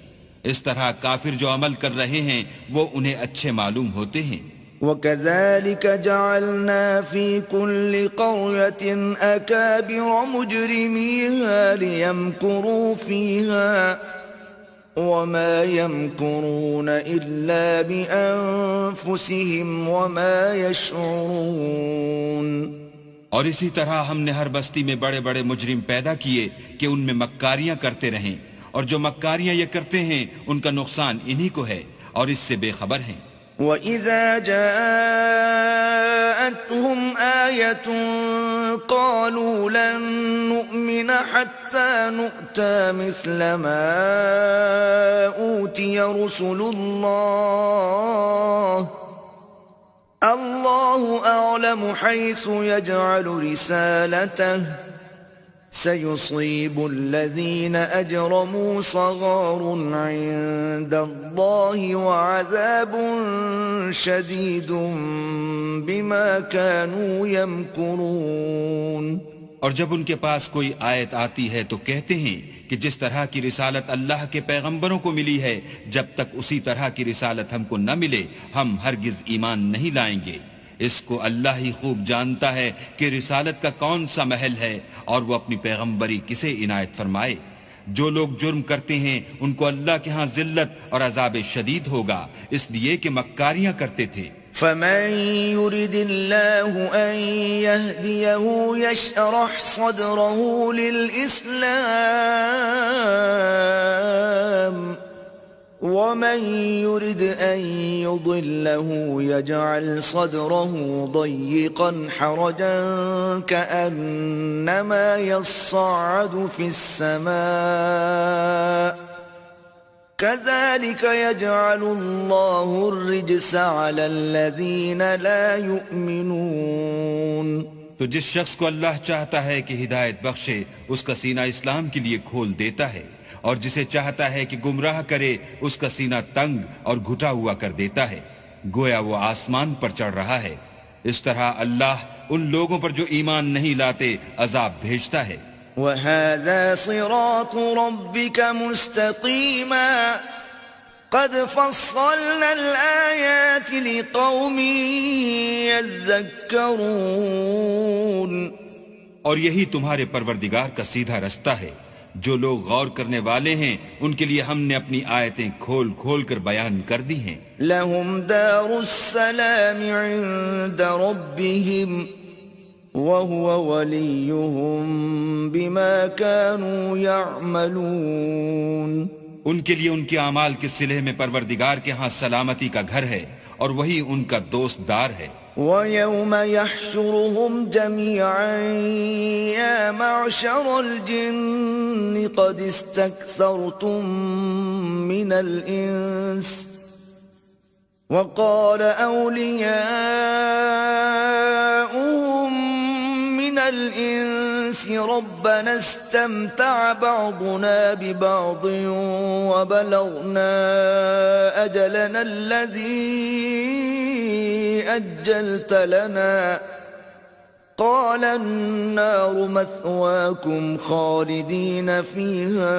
اس طرح کافر جو عمل کر رہے ہیں وہ انہیں اچھے معلوم ہوتے ہیں۔ وَكَذَلِكَ جَعَلْنَا فِي كُلِّ قَرْيَةٍ أَكَابِرَ مُجْرِمِيهَا لِيَمْكُرُوا فِيهَا وَمَا يَمْكُرُونَ إِلَّا بِأَنفُسِهِمْ وَمَا يَشْعُرُونَ۔ اور اسی طرح ہم نے ہر بستی میں بڑے بڑے مجرم پیدا کیے کہ ان میں مکاریاں کرتے رہیں، اور جو مکاریاں یہ کرتے ہیں ان کا نقصان انہی کو ہے اور اس سے بے خبر ہیں۔ وَإِذَا جَاءَتْهُمْ آيَةٌ قَالُوا لَن نُّؤْمِنَ حَتَّى نُؤْتَىٰ مِثْلَ مَا أُوتِيَ رُسُلُ اللَّهِ أَعْلَمُ حَيْثُ يَجْعَلُ رِسَالَتَهُ سَيُصِيبُ الَّذِينَ أَجْرَمُوا صَغَارٌ عِندَ اللَّهِ وَعَذَابٌ شَدِيدٌ بِمَا كَانُوا يَمْكُرُونَ۔ اور جب ان کے پاس کوئی آیت آتی ہے تو کہتے ہیں کہ جس طرح کی رسالت اللہ کے پیغمبروں کو ملی ہے جب تک اسی طرح کی رسالت ہم کو نہ ملے ہم ہرگز ایمان نہیں لائیں گے۔ اس کو اللہ ہی خوب جانتا ہے کہ رسالت کا کون سا محل ہے اور وہ اپنی پیغمبری کسے عنایت فرمائے۔ جو لوگ جرم کرتے ہیں ان کو اللہ کے ہاں ذلت اور عذاب شدید ہوگا، اس لیے کہ مکاریاں کرتے تھے۔ فَمَن يُرِدِ اللَّهُ أَن يَهْدِيَهُ يَشْرَحْ صَدْرَهُ لِلْإِسْلَامِ وَمَن يُرِدْ أَن يُضِلَّهُ يَجْعَلْ صَدْرَهُ ضَيِّقًا حَرَجًا كَأَنَّمَا يَصَّعَّدُ فِي السَّمَاءِ كذلك يجعل الله الرجس على الذين لا يؤمنون. تو جس شخص کو اللہ چاہتا ہے کہ ہدایت بخشے اس کا سینہ اسلام کے لیے کھول دیتا ہے، اور جسے چاہتا ہے کہ گمراہ کرے اس کا سینہ تنگ اور گھٹا ہوا کر دیتا ہے، گویا وہ آسمان پر چڑھ رہا ہے. اس طرح اللہ ان لوگوں پر جو ایمان نہیں لاتے عذاب بھیجتا ہے. وَهَذَا صِرَاطُ رَبِّكَ مُسْتَقِيمًا قَدْ فَصَّلْنَا الْآيَاتِ لِقَوْمٍ يَذَّكَّرُونَ. اور یہی تمہارے پروردگار کا سیدھا رستہ ہے. جو لوگ غور کرنے والے ہیں ان کے لیے ہم نے اپنی آیتیں کھول کھول کر بیان کر دی ہیں. لَهُمْ دَارُ السَّلَامِ عِندَ رَبِّهِمْ وَهُوَ وَلِيُّهُمْ بِمَا كَانُوا يَعْمَلُونَ. ان کے لیے ان کے اعمال کے صلح میں پروردگار کے ہاں سلامتی کا گھر ہے اور وہی ان کا دوست دار ہے. وَيَوْمَ يَحْشُرُهُمْ جَمِيعًا يَا مَعْشَرَ الْجِنِّ قَدِ اسْتَكْثَرْتُم مِّنَ الْإِنسِ وَقَالَ أَوْلِيَاؤُهُم مِّنَ الْإِنسِ رَبَّنَا اسْتَمْتَعَ بَعْضُنَا بِبَعْضٍ وَبَلَغْنَا أَجَلَنَا الَّذِي أجلت لنا قال النار مثواكم خالدين فيها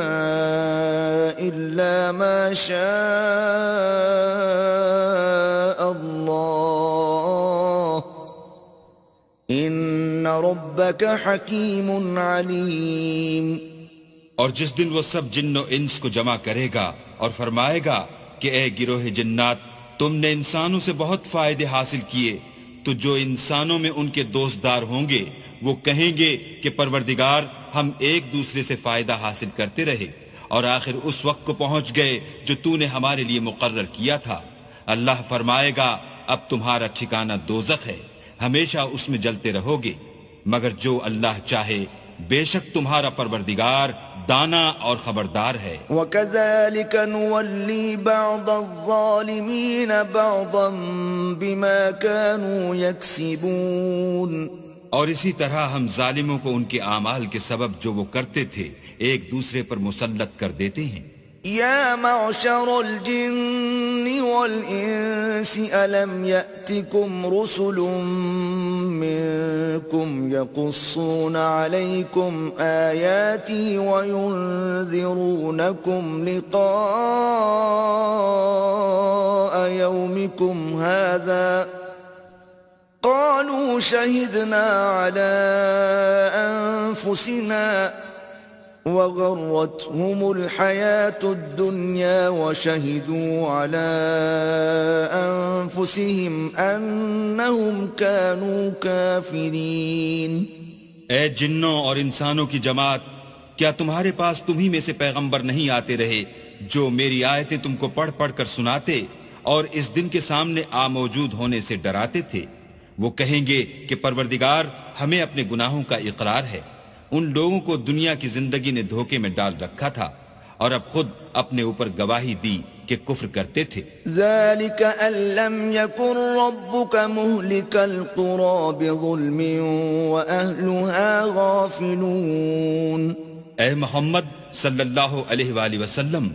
إلا ما شاء الله إن ربك حكيم عليم. اور جس دن وہ سب جن و انس کو جمع کرے گا اور فرمائے گا کہ اے گروہ جنات، تم نے انسانوں سے بہت فائدے حاصل کیے، تو جو انسانوں میں ان کے دوستدار ہوں گے وہ کہیں گے کہ پروردگار ہم ایک دوسرے سے فائدہ حاصل کرتے رہے اور آخر اس وقت کو پہنچ گئے جو تو نے ہمارے لیے مقرر کیا تھا. اللہ فرمائے گا اب تمہارا ٹھکانہ دوزخ ہے، ہمیشہ اس میں جلتے رہو گے، مگر جو اللہ چاہے بے شک تمہارا پروردگار دانا اور خبردار ہے. وَكَذَلِكَ نُوَلِّي بَعْضَ الظَّالِمِينَ بَعْضًا بِمَا كَانُوا يَكْسِبُونَ. اور اسی طرح ہم ظالموں کو ان کے اعمال کے سبب جو وہ کرتے تھے ایک دوسرے پر مسلط کر دیتے ہیں. يا معشر الجن والإنس ألم يأتكم رسل منكم يقصون عليكم آياتي وينذرونكم لقاء يومكم هذا قالوا شهدنا على أنفسنا وغرتهم الحياة الدنيا وشهدوا على أنفسهم أنهم كانوا كافرين. اے جنوں اور انسانوں کی جماعت، کیا تمہارے پاس تمہی میں سے پیغمبر نہیں آتے رہے جو میری آیتیں تم کو پڑھ پڑھ کر سناتے اور اس دن کے سامنے موجود ہونے سے ڈراتے تھے؟ وہ کہیں گے کہ پروردگار ہمیں اپنے گناہوں کا اقرار ہے. ان لوگوں کو دنیا کی زندگی نے دھوکے میں ڈال رکھا تھا اور اب خود اپنے اوپر گواہی دی کہ کفر کرتے تھے. ذَلِكَ أَن لَّمْ يَكُن رَّبُّكَ مُهْلِكَ الْقُرَىٰ بِظُلْمٍ وَأَهْلُهَا غَافِلُونَ. اے محمد صلی اللہ علیہ وآلہ وسلم،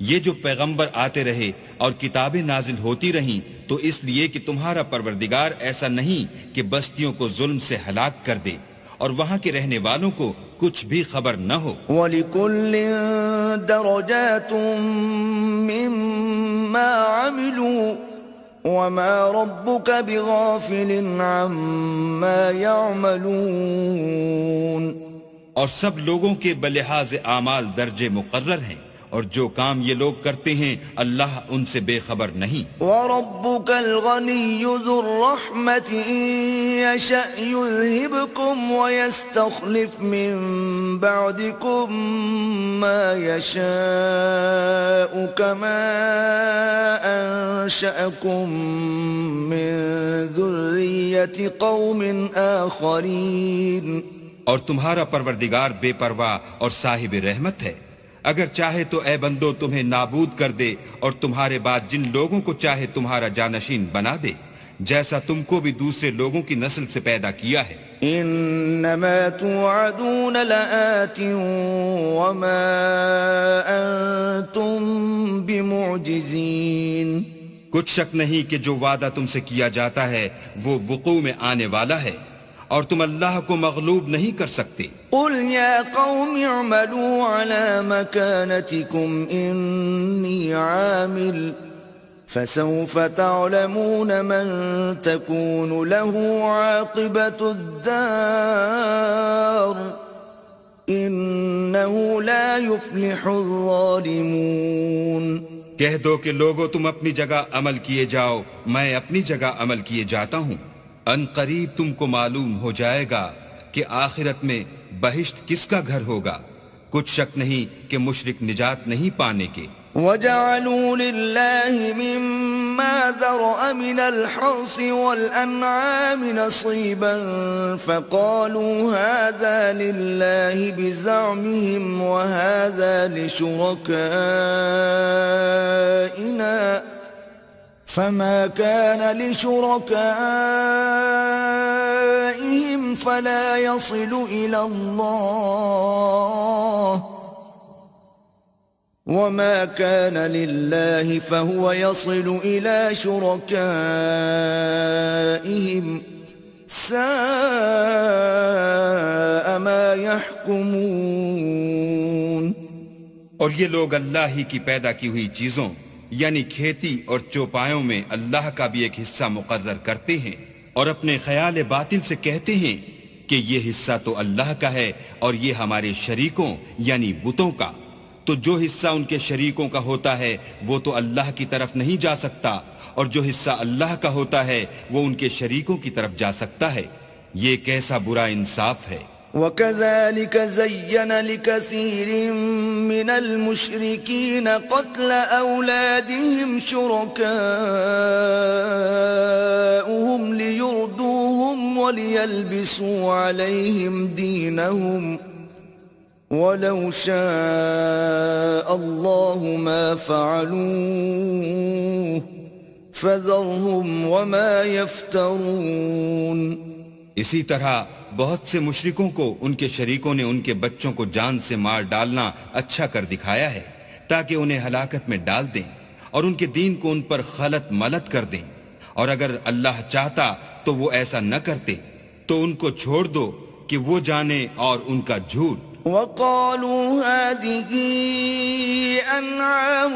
یہ جو پیغمبر آتے رہے اور کتابیں نازل ہوتی رہیں تو اس لیے کہ تمہارا پروردگار ایسا نہیں کہ بستیوں کو ظلم سے ہلاک کر دے اور وہاں کے رہنے والوں کو کچھ بھی خبر نہ ہو. وَلِكُلٍّ دَرَجَاتٌ مِّمَّا عَمِلُوا وَمَا رَبُّكَ بِغَافِلٍ عَمَّا يَعْمَلُونَ. اور سب لوگوں کے بلحاظ اعمال درجے مقرر ہیں اور جو کام یہ لوگ کرتے ہیں اللہ ان سے بے خبر نہیں. وَرَبُّكَ الْغَنِيُّ ذُو الرَّحْمَةِ إِن يَشَأْ يُذْهِبْكُمْ وَيَسْتَخْلِفْ مِن بَعْدِكُم مَّا يَشَاءُ كَمَا أَنشَأَكُم مِّن ذُرِّيَّةِ قَوْمٍ آخَرِينَ. اور تمہارا پروردگار بے پرواہ اور صاحب رحمت ہے، اگر چاہے تو اے بندو تمہیں نابود کر دے اور تمہارے بعد جن لوگوں کو چاہے تمہارا جانشین بنا دے، جیسا تم کو بھی دوسرے لوگوں کی نسل سے پیدا کیا ہے۔ انما توعدون لآت وما انتم بمعجزین، کچھ شک نہیں کہ جو وعدہ تم سے کیا جاتا ہے وہ وقوع میں آنے والا ہے، اور تم اللہ کو مغلوب نہیں کر سکتے۔ قل یا قوم اعملوا على مكانتكم انی عامل فسوف تعلمون من تكون له عاقبة الدار انه لا يفلح الظالمون۔ کہہ دو کہ لوگو تم اپنی جگہ عمل کیے جاؤ، میں اپنی جگہ عمل کیے جاتا ہوں، ان قریب تم کو معلوم ہو جائے گا کہ آخرت میں بہشت کس کا گھر ہوگا۔ کچھ شک نہیں کہ مشرک نجات نہیں پانے کے۔ وَجَعَلُوا لِلَّهِ مِمَّا ذَرَأَ مِنَ الْحَرْثِ وَالْأَنْعَامِ نَصِيبًا فَقَالُوا هَذَا لِلَّهِ بِزَعْمِهِمْ وَهَذَا لِشُرَكَائِنَا فَمَا كَانَ لِشُرَكَائِهِمْ فَلَا يَصِلُ إِلَى اللَّهِ وَمَا كَانَ لِلَّهِ فَهُوَ يَصِلُ إِلَى شُرَكَائِهِمْ سَاءَ مَا يَحْكُمُونَ۔ اور یہ لوگ اللہ ہی کی پیدا کی ہوئی چیزوں یعنی کھیتی اور چوپایوں میں اللہ کا بھی ایک حصہ مقرر کرتے ہیں، اور اپنے خیال باطل سے کہتے ہیں کہ یہ حصہ تو اللہ کا ہے اور یہ ہمارے شریکوں یعنی بتوں کا، تو جو حصہ ان کے شریکوں کا ہوتا ہے وہ تو اللہ کی طرف نہیں جا سکتا، اور جو حصہ اللہ کا ہوتا ہے وہ ان کے شریکوں کی طرف جا سکتا ہے۔ یہ کیسا برا انصاف ہے۔ وَكَذَلِكَ زَيَّنَ لِكَثِيرٍ مِّنَ الْمُشْرِكِينَ قَتْلَ أَوْلَادِهِمْ شُرَكَاؤُهُمْ لِيُرْدُوهُمْ وَلِيَلْبِسُوا عَلَيْهِمْ دِينَهُمْ وَلَوْ شَاءَ اللَّهُ مَا فَعَلُوهُ فَذَرْهُمْ وَمَا يَفْتَرُونَ۔ اسی طرح بہت سے مشرکوں کو ان کے شریکوں نے ان کے بچوں کو جان سے مار ڈالنا اچھا کر دکھایا ہے تاکہ انہیں ہلاکت میں ڈال دیں اور ان کے دین کو ان پر خلط ملط کر دیں، اور اگر اللہ چاہتا تو وہ ایسا نہ کرتے، تو ان کو چھوڑ دو کہ وہ جانے اور ان کا جھوٹ۔ وَقَالُوا هَذِهِ أَنْعَامٌ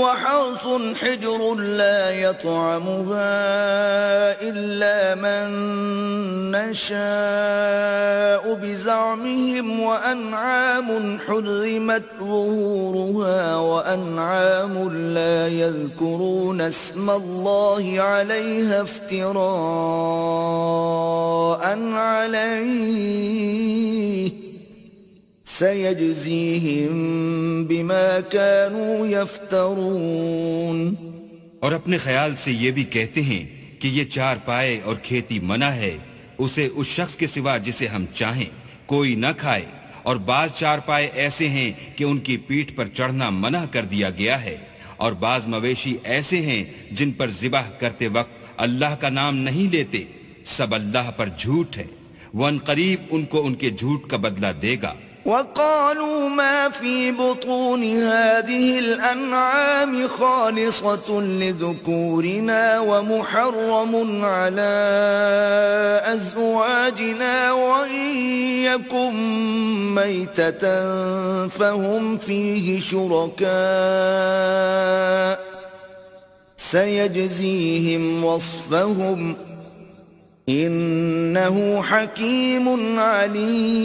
وَحَرْثٌ حِجْرٌ لَا يَطْعَمُهَا إِلَّا مَن نَّشَاءُ بِزَعْمِهِمْ وَأَنْعَامٌ حُرِّمَتْ ظُهُورُهَا وَأَنْعَامٌ لَا يَذْكُرُونَ اسْمَ اللَّهِ عَلَيْهَا افْتِرَاءً عَلَيْهِ سَيَجْزِيهِمْ بِمَا كَانُوا يَفْتَرُونَ۔ اور اپنے خیال سے یہ بھی کہتے ہیں کہ یہ چار پائے اور کھیتی منع ہے، اسے اس شخص کے سوا جسے ہم چاہیں کوئی نہ کھائے، اور بعض چار پائے ایسے ہیں کہ ان کی پیٹھ پر چڑھنا منع کر دیا گیا ہے، اور بعض مویشی ایسے ہیں جن پر ذبح کرتے وقت اللہ کا نام نہیں لیتے، سب اللہ پر جھوٹ ہے، وہ ان قریب ان کو ان کے جھوٹ کا بدلہ دے گا۔ وَقَالُوا مَا فِي بُطُونِ هَذِهِ الْأَنْعَامِ خَالِصَةٌ لِذُكُورِنَا وَمُحَرَّمٌ عَلَىٰ أَزْوَاجِنَا وَإِن يَكُن مَّيْتَةً فَهُمْ فِيهِ شُرَكَاءُ سَيَجْزِيهِمْ وَصْفَهُمْ انہو حکیم علیم۔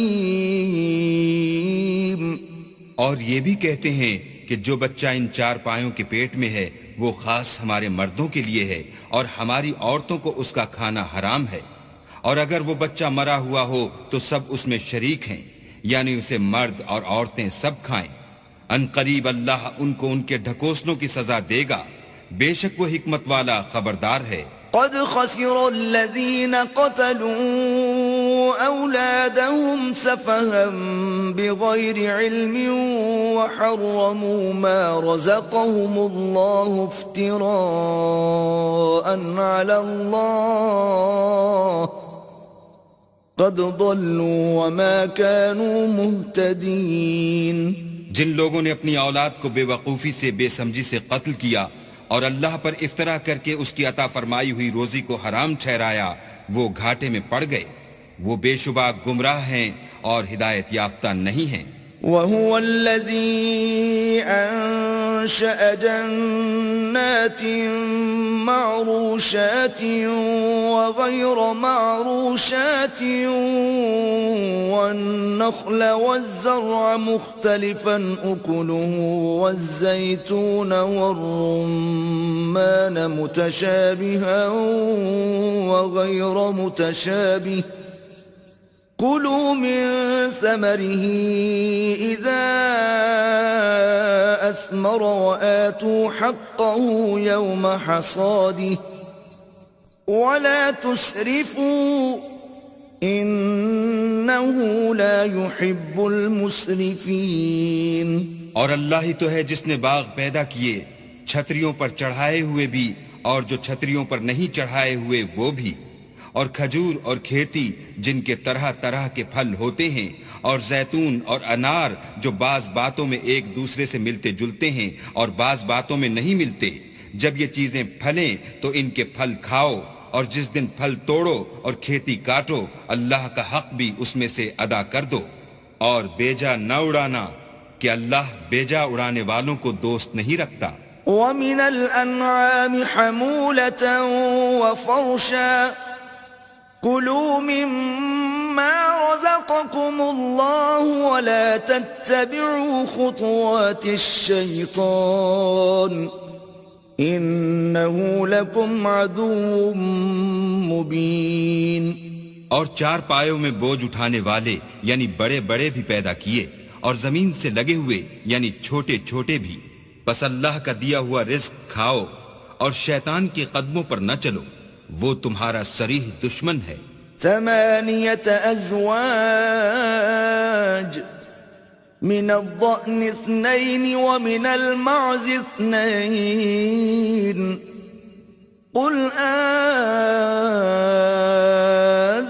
اور یہ بھی کہتے ہیں کہ جو بچہ ان چار پایوں کے پیٹ میں ہے وہ خاص ہمارے مردوں کے لیے ہے، اور ہماری عورتوں کو اس کا کھانا حرام ہے، اور اگر وہ بچہ مرا ہوا ہو تو سب اس میں شریک ہیں، یعنی اسے مرد اور عورتیں سب کھائیں۔ ان قریب اللہ ان کو ان کے ڈھکوسلوں کی سزا دے گا، بے شک وہ حکمت والا خبردار ہے۔ قد خسر الذين قتلوا أولادهم سفها بغير علم وحرموا ما رزقهم الله افتراء على الله قد ضلوا وما كانوا مهتدين. جن لوگوں نے اپنی اولاد کو بے وقوفی سے بے سمجھی سے قتل کیا اور اللہ پر افطرا کر کے اس کی عطا فرمائی ہوئی روزی کو حرام ٹھہرایا وہ گھاٹے میں پڑ گئے. وہ بے شبہ گمراہ ہیں اور ہدایت یافتہ نہیں ہیں. وَهُوَ الَّذِي أَنشَأَ جَنَّاتٍ مَّعْرُوشَاتٍ وَغَيْرَ مَعْرُوشَاتٍ وَالنَّخْلَ وَالزَّرْعَ مُخْتَلِفًا أُكُلُهُ وَالزَّيْتُونَ وَالرُّمَّانَ مُتَشَابِهًا وَغَيْرَ مُتَشَابِهٍ كُلُوا مِن ثَمَرِهِ إِذَا أَثْمَرَ وَآتُوا حَقَّهُ يَوْمَ حَصَادِهِ وَلَا تُسْرِفُوا إِنَّهُ لَا يُحِبُّ الْمُسْرِفِينَ. اور اللہ ہی تو ہے جس نے باغ پیدا کیے چھتریوں پر چڑھائے ہوئے بھی اور جو چھتریوں پر نہیں چڑھائے ہوئے وہ بھی، اور کھجور اور کھیتی جن کے طرح طرح کے پھل ہوتے ہیں، اور زیتون اور انار جو بعض باتوں میں ایک دوسرے سے ملتے جلتے ہیں اور بعض باتوں میں نہیں ملتے. جب یہ چیزیں پھلیں تو ان کے پھل کھاؤ، اور جس دن پھل توڑو اور کھیتی کاٹو اللہ کا حق بھی اس میں سے ادا کر دو، اور بیجا نہ اڑانا کہ اللہ بیجا اڑانے والوں کو دوست نہیں رکھتا. وَمِنَ الْأَنْعَامِ حَمُولَةً وَفَرْشًا كُلُوا مِمَّا رَزَقَكُمُ اللَّهُ وَلَا تَتَّبِعُوا خُطُوَاتِ الشَّيْطَانِ إِنَّهُ لَكُمْ عَدُوٌّ مُبِينٌ. اور چار پایوں میں بوجھ اٹھانے والے یعنی بڑے بڑے بھی پیدا کیے اور زمین سے لگے ہوئے یعنی چھوٹے چھوٹے بھی. بس اللہ کا دیا ہوا رزق کھاؤ اور شیطان کے قدموں پر نہ چلو، وہ تمہارا صریح دشمن ہے. 8 أزواج من الضأن 2 ومن المعز 2 قل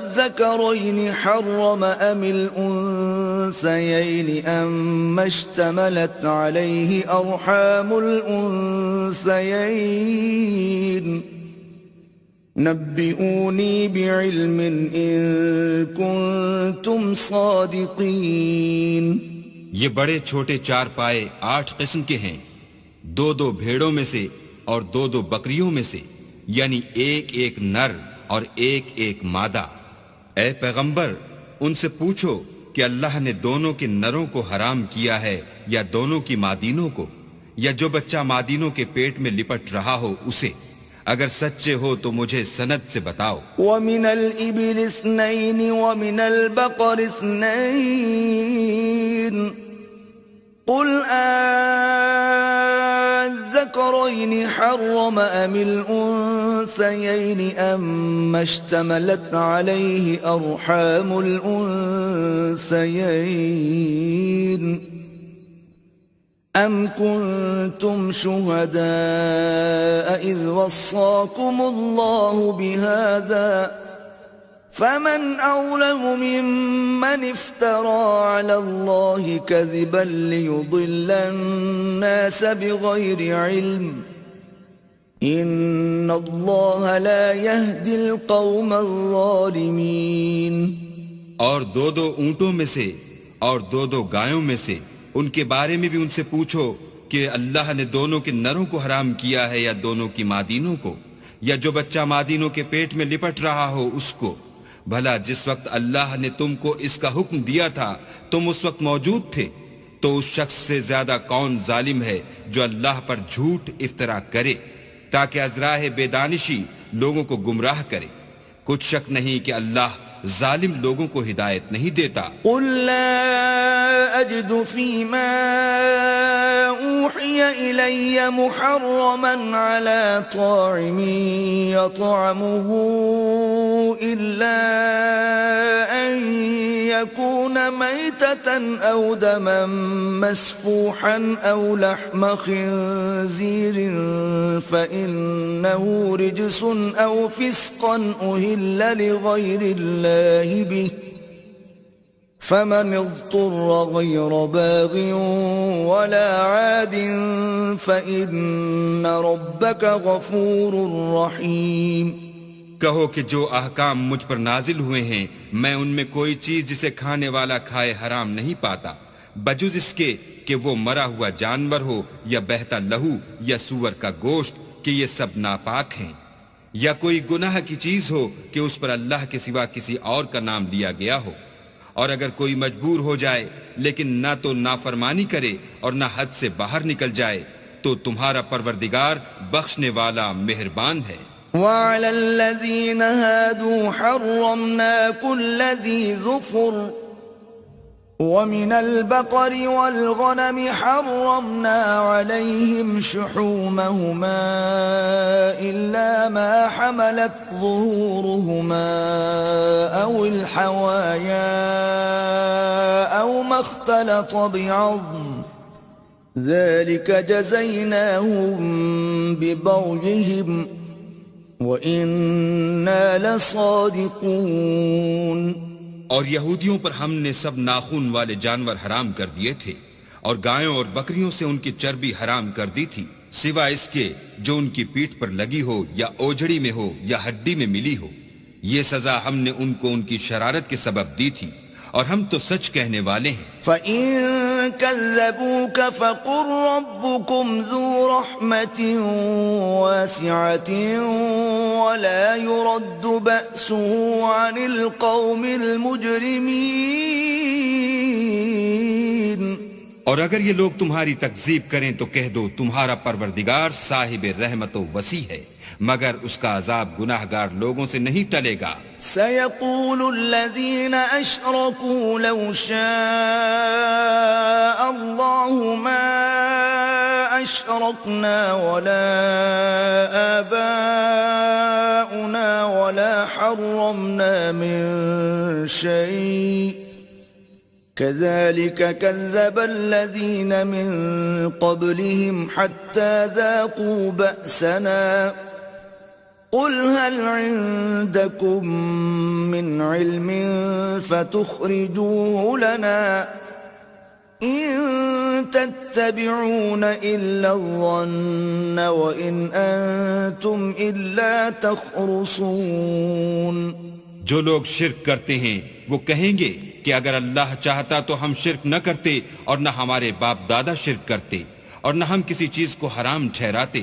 الذكرين حرم أم الأنثيين أما اشتملت عليه أرحام الأنثيين نبئوني بعلم إن كنتم صادقين. یہ بڑے چھوٹے چار پائے 8 قسم کے ہیں، 2 بھیڑوں میں سے اور 2 بکریوں میں سے، یعنی ایک نر اور ایک مادہ. اے پیغمبر ان سے پوچھو کہ اللہ نے دونوں کے نروں کو حرام کیا ہے یا دونوں کی مادینوں کو، یا جو بچہ مادینوں کے پیٹ میں لپٹ رہا ہو اسے. اگر سچے ہو تو مجھے سند سے بتاؤ. وَمِنَ الْإِبِلِ 2 وَمِنَ الْبَقَرِ 2 قُلْ الذَّكَرَيْنِ حَرَّمَ أَمِ الْأُنثَيَيْنِ أَمَّا اشْتَمَلَتْ عَلَيْهِ أَرْحَامُ الْأُنثَيَيْنِ أَمْ كُنْتُمْ شُهَدَاءَ إِذْ وَصَّاكُمُ اللَّهُ بِهَذَا فَمَنْ أَظْلَمُ مِمَّنِ افْتَرَى عَلَى اللَّهِ كَذِبًا لِيُضِلَّ النَّاسَ بِغَيْرِ عِلْمٍ إِنَّ اللَّهَ لَا يَهْدِي الْقَوْمَ الظَّالِمِينَ. اور 2 اونٹوں میں سے اور 2 گایوں میں سے ان کے بارے میں بھی ان سے پوچھو کہ اللہ نے دونوں کے نروں کو حرام کیا ہے یا دونوں کی مادینوں کو، یا جو بچہ مادینوں کے پیٹ میں لپٹ رہا ہو اس کو. بھلا جس وقت اللہ نے تم کو اس کا حکم دیا تھا تم اس وقت موجود تھے، تو اس شخص سے زیادہ کون ظالم ہے جو اللہ پر جھوٹ افطرا کرے تاکہ از راہ بے دانشی لوگوں کو گمراہ کرے. کچھ شک نہیں کہ اللہ ظالم لوگوں کو ہدایت نہیں دیتا۔ قل لا أجد فيما أوحي إلي محرما على طاعم يطعمه إلا أن يكون ميتة أو دما مسفوحا أو لحم خنزير فإنه رجس أو فسقا أهل لغير الله به فمن اضطر غير باغ ولا عاد فإن ربك غفور رحيم۔ کہو کہ جو احکام مجھ پر نازل ہوئے ہیں میں ان میں کوئی چیز جسے کھانے والا کھائے حرام نہیں پاتا بجز اس کے کہ وہ مرا ہوا جانور ہو یا بہتا لہو یا سور کا گوشت کہ یہ سب ناپاک ہیں، یا کوئی گناہ کی چیز ہو کہ اس پر اللہ کے سوا کسی اور کا نام لیا گیا ہو، اور اگر کوئی مجبور ہو جائے لیکن نہ تو نافرمانی کرے اور نہ حد سے باہر نکل جائے تو تمہارا پروردگار بخشنے والا مہربان ہے۔ وعلى الذين هادوا حرمنا كل ذي ظفر ومن البقر والغنم حرمنا عليهم شحومهما إلا ما حملت ظهورهما أو الحوايا أو ما اختلط بعظم ذلك جزيناهم ببغيهم وَإِنَّا لَصَادِقُونَ۔ اور یہودیوں پر ہم نے سب ناخون والے جانور حرام کر دیے تھے اور گایوں اور بکریوں سے ان کی چربی حرام کر دی تھی سوا اس کے جو ان کی پیٹھ پر لگی ہو یا اوجڑی میں ہو یا ہڈی میں ملی ہو، یہ سزا ہم نے ان کو ان کی شرارت کے سبب دی تھی اور ہم تو سچ کہنے والے ہیں۔ فَإِن كَذَّبُوكَ فَقُلْ رَبُّكُمْ ذُو رَحْمَةٍ وَاسِعَةٍ وَلَا يُرَدُّ بَأْسُهُ عَنِ الْقَوْمِ الْمُجْرِمِينَ۔ اور اگر یہ لوگ تمہاری تکذیب کریں تو کہہ دو تمہارا پروردگار صاحب رحمت و وسیع ہے مگر اس کا عذاب گناہگار لوگوں سے نہیں ٹلے گا۔ سيقول الذين أشركوا لو شاء الله ما أشركنا ولا آباؤنا ولا حرمنا من شيء كذلك كذب الذين من قبلهم حتى ذاقوا بأسنا قل هل عندكم من علم فتخرجوه لنا إن تتبعون إلا الظن وإن أنتم إلا تخرصون۔ جو لوگ شرک کرتے ہیں وہ کہیں گے کہ اگر اللہ چاہتا تو ہم شرک نہ کرتے اور نہ ہمارے باپ دادا شرک کرتے اور نہ ہم کسی چیز کو حرام ٹھہراتے۔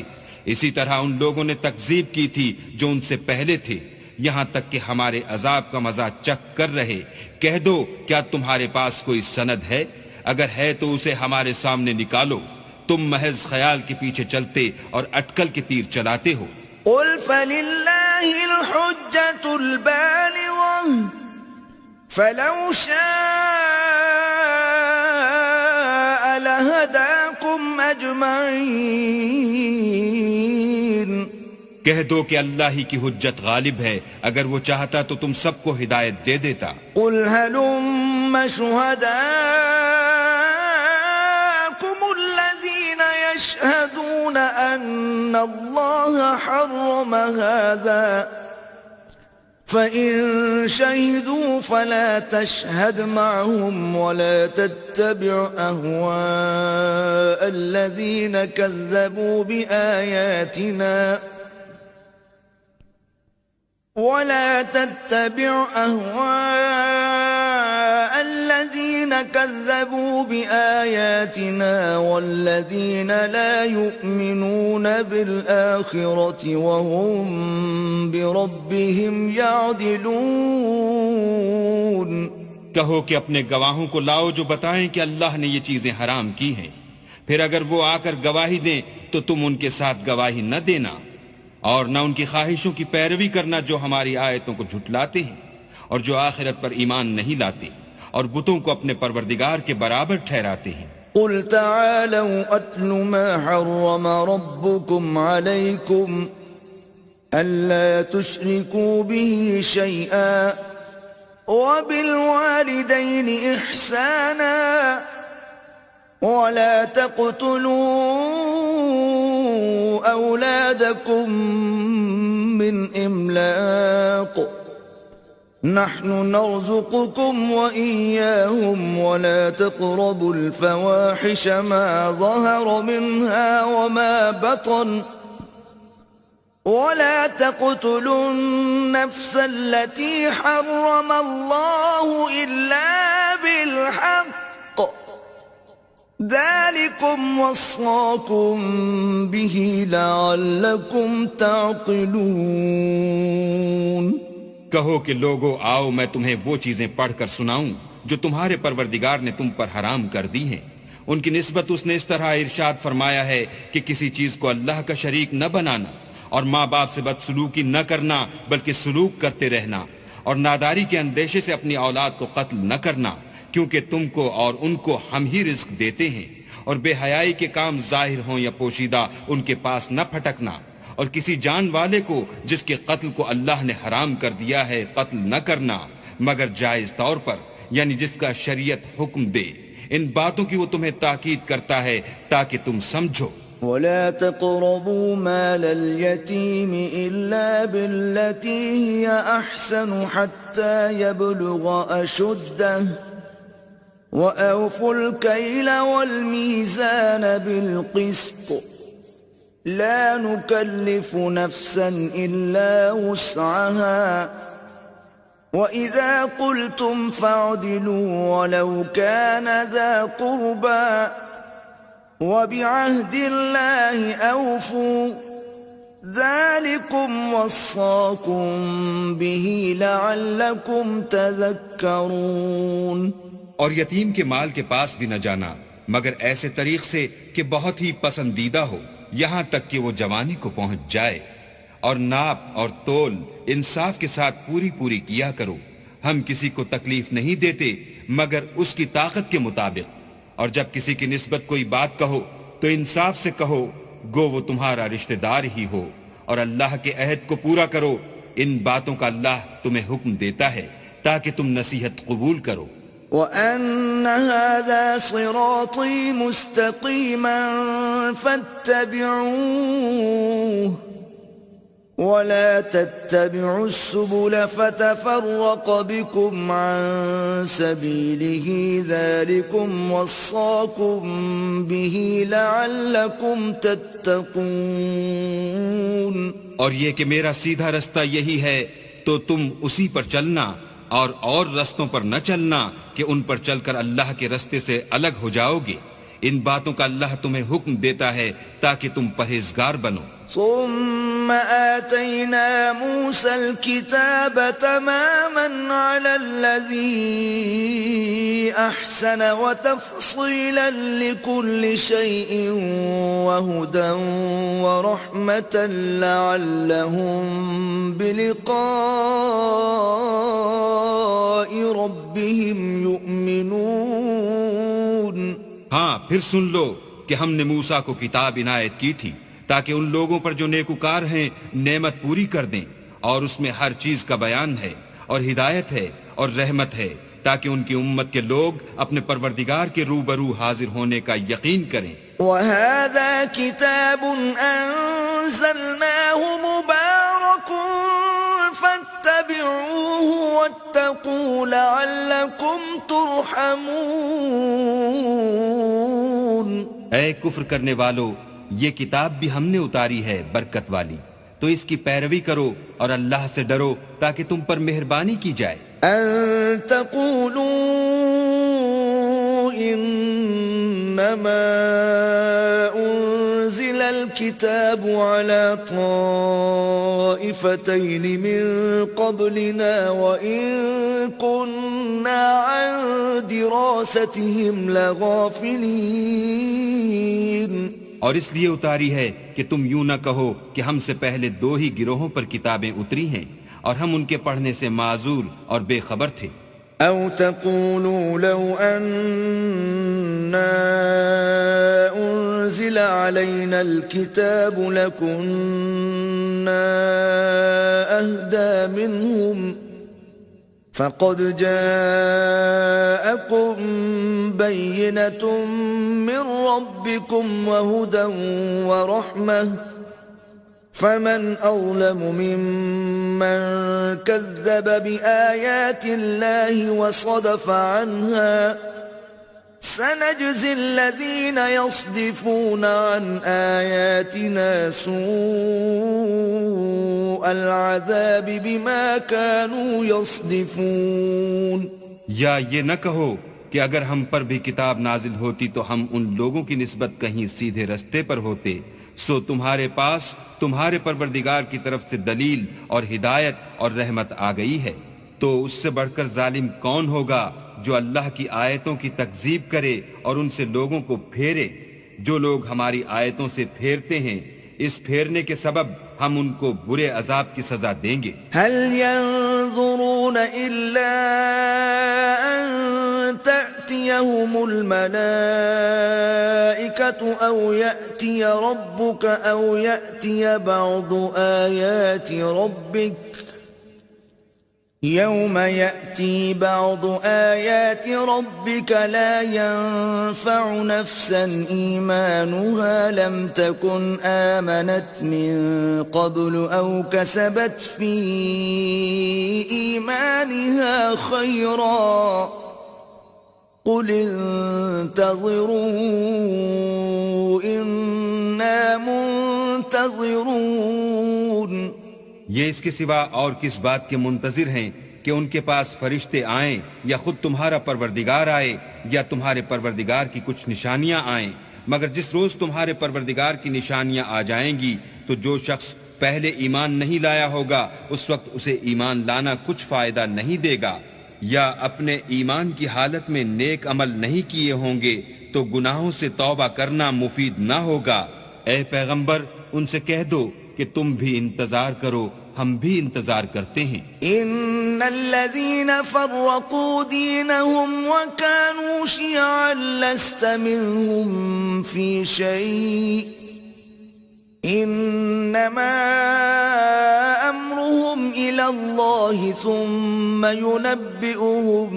اسی طرح ان لوگوں نے تکذیب کی تھی جو ان سے پہلے تھے یہاں تک کہ ہمارے عذاب کا مزہ چکھ کر رہے۔ کہہ دو کیا تمہارے پاس کوئی سند ہے؟ اگر ہے تو اسے ہمارے سامنے نکالو، تم محض خیال کے پیچھے چلتے اور اٹکل کے تیر چلاتے ہو۔ قل فللہ الحجة البالغة فلو شاء لهداكم أجمعين۔ کہہ دو کہ اللہ ہی کی حجت غالب ہے، اگر وہ چاہتا تو تم سب کو ہدایت دے دیتا۔ قل هلم شهداءكم الذين يشهدون أن الله حرم هذا فإن شهدوا فلا تشهد معهم ولا تتبع أهواء الذين كذبوا بآياتنا والذين لا يؤمنون بالآخرة وهم بربهم يعدلون۔ کہو کہ اپنے گواہوں کو لاؤ جو بتائیں کہ اللہ نے یہ چیزیں حرام کی ہیں، پھر اگر وہ آ کر گواہی دیں تو تم ان کے ساتھ گواہی نہ دینا اور نہ ان کی خواہشوں کی پیروی کرنا جو ہماری آیتوں کو جھٹلاتے ہیں، اور جو آخرت پر ایمان نہیں لاتے اور بتوں کو اپنے پروردگار کے برابر ٹھہراتے ہیں۔ قل تعالوا أتل ما حرم ربكم عليكم ألا تشركوا به شيئا وبالوالدين إحسانا ولا تقتلوا أولادكم من إملاق نحن نرزقكم وإياهم ولا تقربوا الفواحش ما ظهر منها وما بطن ولا تقتلوا النفس التي حرم الله إلا بالحق ذلكم وصاكم به لعلكم تعقلون۔ کہو کہ لوگو آؤ میں تمہیں وہ چیزیں پڑھ کر سناؤں جو تمہارے پروردگار نے تم پر حرام کر دی ہیں۔ ان کی نسبت اس نے اس طرح ارشاد فرمایا ہے کہ کسی چیز کو اللہ کا شریک نہ بنانا، اور ماں باپ سے بدسلوکی نہ کرنا بلکہ سلوک کرتے رہنا، اور ناداری کے اندیشے سے اپنی اولاد کو قتل نہ کرنا، کیونکہ تم کو اور ان کو ہم ہی رزق دیتے ہیں، اور بے حیائی کے کام ظاہر ہوں یا پوشیدہ ان کے پاس نہ پھٹکنا، اور کسی جان والے کو جس کے قتل کو اللہ نے حرام کر دیا ہے قتل نہ کرنا مگر جائز طور پر، یعنی جس کا شریعت حکم دے۔ ان باتوں کی وہ تمہیں تاکید کرتا ہے تاکہ تم سمجھو۔ ولا تقربوا مال اليتيم إلا بالتي هي أحسن حتى يبلغ أشده وأوفوا الكيل والميزان بالقسط لا نكلف نفسا إلا وسعها وإذا قلتم فاعدلوا ولو كان ذا قربى وبعهد الله أوفوا ذلكم وصاكم به لعلكم تذكرون۔ اور یتیم کے مال کے پاس بھی نہ جانا مگر ایسے طریق سے کہ بہت ہی پسندیدہ ہو یہاں تک کہ وہ جوانی کو پہنچ جائے، اور ناپ اور تول انصاف کے ساتھ پوری کیا کرو۔ ہم کسی کو تکلیف نہیں دیتے مگر اس کی طاقت کے مطابق، اور جب کسی کی نسبت کوئی بات کہو تو انصاف سے کہو گو وہ تمہارا رشتہ دار ہی ہو، اور اللہ کے عہد کو پورا کرو۔ ان باتوں کا اللہ تمہیں حکم دیتا ہے تاکہ تم نصیحت قبول کرو۔ وَأَنَّ هَذَا صِرَاطِي مُسْتَقِيمًا فَاتَّبِعُوهُ وَلَا تَتَّبِعُوا السُّبُلَ فَتَفَرَّقَ بِكُمْ عَن سَبِيلِهِ ذَلِكُمْ وَصَّاكُمْ بِهِ لَعَلَّكُمْ تَتَّقُونَ۔ اور یہ کہ میرا سیدھا رستہ یہی ہے تو تم اسی پر چلنا، اور رستوں پر نہ چلنا کہ ان پر چل کر اللہ کے رستے سے الگ ہو جاؤ گے۔ ان باتوں کا اللہ تمہیں حکم دیتا ہے تاکہ تم پرہیزگار بنو۔ ثم آتينا موسى الكتاب تماما على الذي أحسن وتفصيلا لكل شيء وهدى ورحمة لعلهم بلقاء ربهم يؤمنون۔ ہاں پھر سن لو کہ ہم نے موسیٰ کو کتاب عنایت کی تھی تاکہ ان لوگوں پر جو نیکوکار ہیں نعمت پوری کر دیں، اور اس میں ہر چیز کا بیان ہے اور ہدایت ہے اور رحمت ہے تاکہ ان کی امت کے لوگ اپنے پروردگار کے روبرو حاضر ہونے کا یقین کریں۔ وَهَذَا كِتَابٌ أَنزَلْنَاهُ مُبَارَكٌ فَاتَّبِعُوهُ وَاتَّقُوا لَعَلَّكُمْ تُرْحَمُونَ۔ اے کفر کرنے والو، یہ کتاب بھی ہم نے اتاری ہے برکت والی، تو اس کی پیروی کرو اور اللہ سے ڈرو تاکہ تم پر مہربانی کی جائے۔ ان تقولوا انما انزل الكتاب على طائفتين من قبلنا وان كنا عن دراستهم لغافلين۔ اور اس لیے اتاری ہے کہ تم یوں نہ کہو کہ ہم سے پہلے دو ہی گروہوں پر کتابیں اتری ہیں، اور ہم ان کے پڑھنے سے معذور اور بے خبر تھے. أو تقولوا لو أنا أنزل علينا الكتاب لكنا أهدى منهم فقد جاءكم بينة من ربكم وهدى ورحمة فمن أظلم ممن كذب بآيات الله وصدف عنها سنجزي الذين يصدفون عن آياتنا سوء العذاب بما كانوا يصدفون. یا یہ نہ کہو کہ اگر ہم پر بھی کتاب نازل ہوتی تو ہم ان لوگوں کی نسبت کہیں سیدھے رستے پر ہوتے. سو تمہارے پاس تمہارے پروردگار کی طرف سے دلیل اور ہدایت اور رحمت آ گئی ہے. تو اس سے بڑھ کر ظالم کون ہوگا جو اللہ کی آیتوں کی تکذیب کرے اور ان سے لوگوں کو پھیرے. جو لوگ ہماری آیتوں سے پھیرتے ہیں اس پھیرنے کے سبب ہم ان کو برے عذاب کی سزا دیں گے. هل ينظرون إلا أن تأتيهم الملائكة أو يأتي ربك أو يأتي بعض آيات ربك يوم يأتي بعض آيات ربك لا ينفع نفسا إيمانها لم تكن آمنت من قبل أو كسبت في إيمانها خيرا قل انتظروا إنا منتظرون. یہ اس کے سوا اور کس بات کے منتظر ہیں کہ ان کے پاس فرشتے آئیں یا خود تمہارا پروردگار آئے یا تمہارے پروردگار کی کچھ نشانیاں آئیں. مگر جس روز تمہارے پروردگار کی نشانیاں آ جائیں گی تو جو شخص پہلے ایمان نہیں لایا ہوگا اس وقت اسے ایمان لانا کچھ فائدہ نہیں دے گا. یا اپنے ایمان کی حالت میں نیک عمل نہیں کیے ہوں گے تو گناہوں سے توبہ کرنا مفید نہ ہوگا. اے پیغمبر ان سے کہہ دو کہ تم بھی انتظار کرو ہم بھی انتظار کرتے ہیں. ان الذين فرقوا دينهم وكانوا شيعا لست منهم في شيء انما امرهم الى الله ثم ينبئهم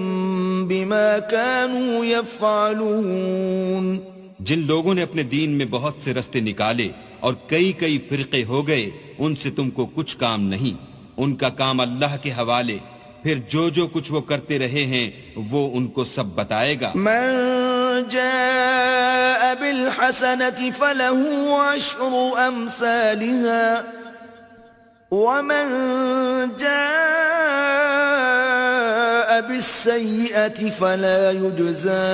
بما كانوا يفعلون. جن لوگوں نے اپنے دین میں بہت سے رستے نکالے اور کئی کئی فرقے ہو گئے ان سے تم کو کچھ کام نہیں. ان کا کام اللہ کے حوالے پھر جو کچھ وہ کرتے رہے ہیں وہ ان کو سب بتائے گا. من جاء بالحسنة فله عشر أمثالها ومن جاء بالسيئة فلا يجزى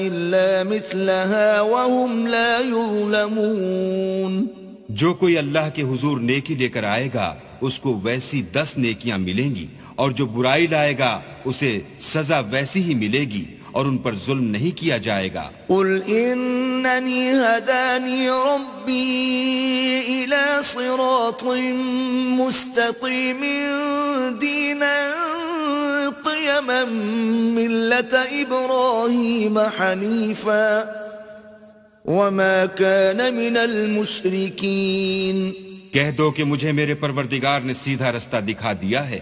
إلا مثلها وهم لا يظلمون. جو کوئی اللہ کے حضور نیکی لے کر آئے گا اس کو ویسی 10 نیکیاں ملیں گی اور جو برائی لائے گا اسے سزا ویسی ہی ملے گی اور ان پر ظلم نہیں کیا جائے گا. قل اننی ہدانی ربی الى صراط مستقیم دینا قیما ملت ابراہیم حنیفا وما كان من المشرکین. کہہ دو کہ مجھے میرے پروردگار نے سیدھا رستہ دکھا دیا ہے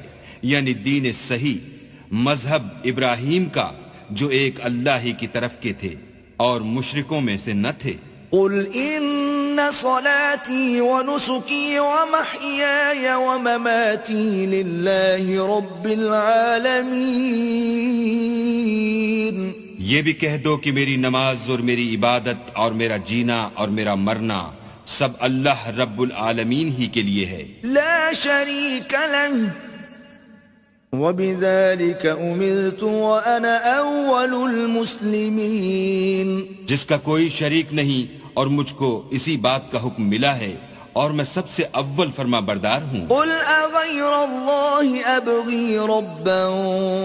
یعنی دین صحیح مذہب ابراہیم کا جو ایک اللہ ہی کی طرف کے تھے اور مشرکوں میں سے نہ تھے. قل ان صلاتي ونسكي ومحياي ومماتي لله رب العالمين. یہ بھی کہہ دو کہ میری نماز اور میری عبادت اور میرا جینا اور میرا مرنا سب اللہ رب العالمین ہی کے لیے ہے. لا شريك له وبذلك امرت وانا اول المسلمين. جس کا کوئی شریک نہیں اور مجھ کو اسی بات کا حکم ملا ہے اور میں سب سے اول فرما بردار ہوں. قل اغير الله ابغي ربا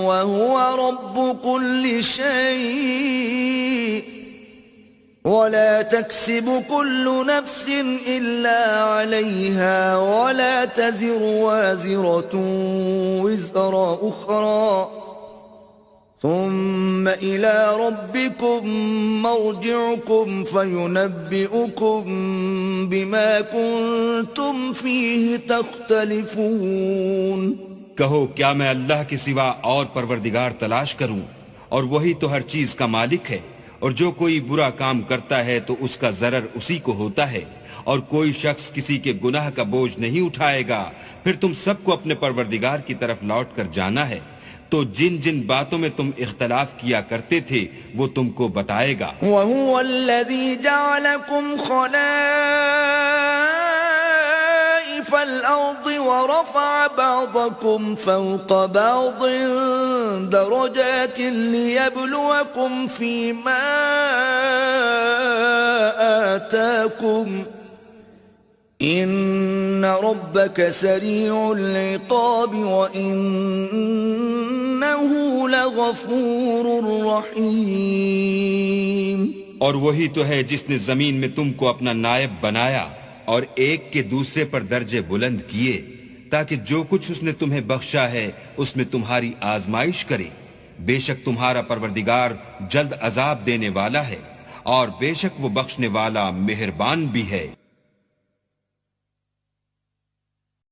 وهو رب كل شيء ولا تكسب كل نفس إلا عليها ولا تزر وازرة وزر أخرى ثم إلى ربكم مرجعكم فينبئكم بما كنتم فيه تختلفون. کہو کیا میں اللہ کے سوا اور پروردگار تلاش کروں اور وہی تو ہر چیز کا مالک ہے، اور جو کوئی برا کام کرتا ہے تو اس کا ضرر اسی کو ہوتا ہے، اور کوئی شخص کسی کے گناہ کا بوجھ نہیں اٹھائے گا. پھر تم سب کو اپنے پروردگار کی طرف لوٹ کر جانا ہے، تو جن جن باتوں میں تم اختلاف کیا کرتے تھے وہ تم کو بتائے گا. وَهُوَ الَّذِي جَعَلَكُمْ خَلَائِفَ الْأَرْضِ وَرَفَعَ بَعْضَكُمْ فَوْقَ بَعْضٍ دَرَجَاتٍ لِيَبْلُوَكُمْ فِيمَا آتَاكُمْ إِنَّ رَبَّكَ سَرِيعُ الْعِقَابِ وَإِنَّهُ لَغَفُورٌ رَحِيمٌ. اور وہی تو ہے جس نے زمین میں تم کو اپنا نائب بنایا اور ایک کے دوسرے پر درجے بلند کیے تاکہ جو کچھ اس نے تمہیں بخشا ہے اس میں تمہاری آزمائش کرے. بے شک تمہارا پروردگار جلد عذاب دینے والا ہے اور بے شک وہ بخشنے والا مہربان بھی ہے.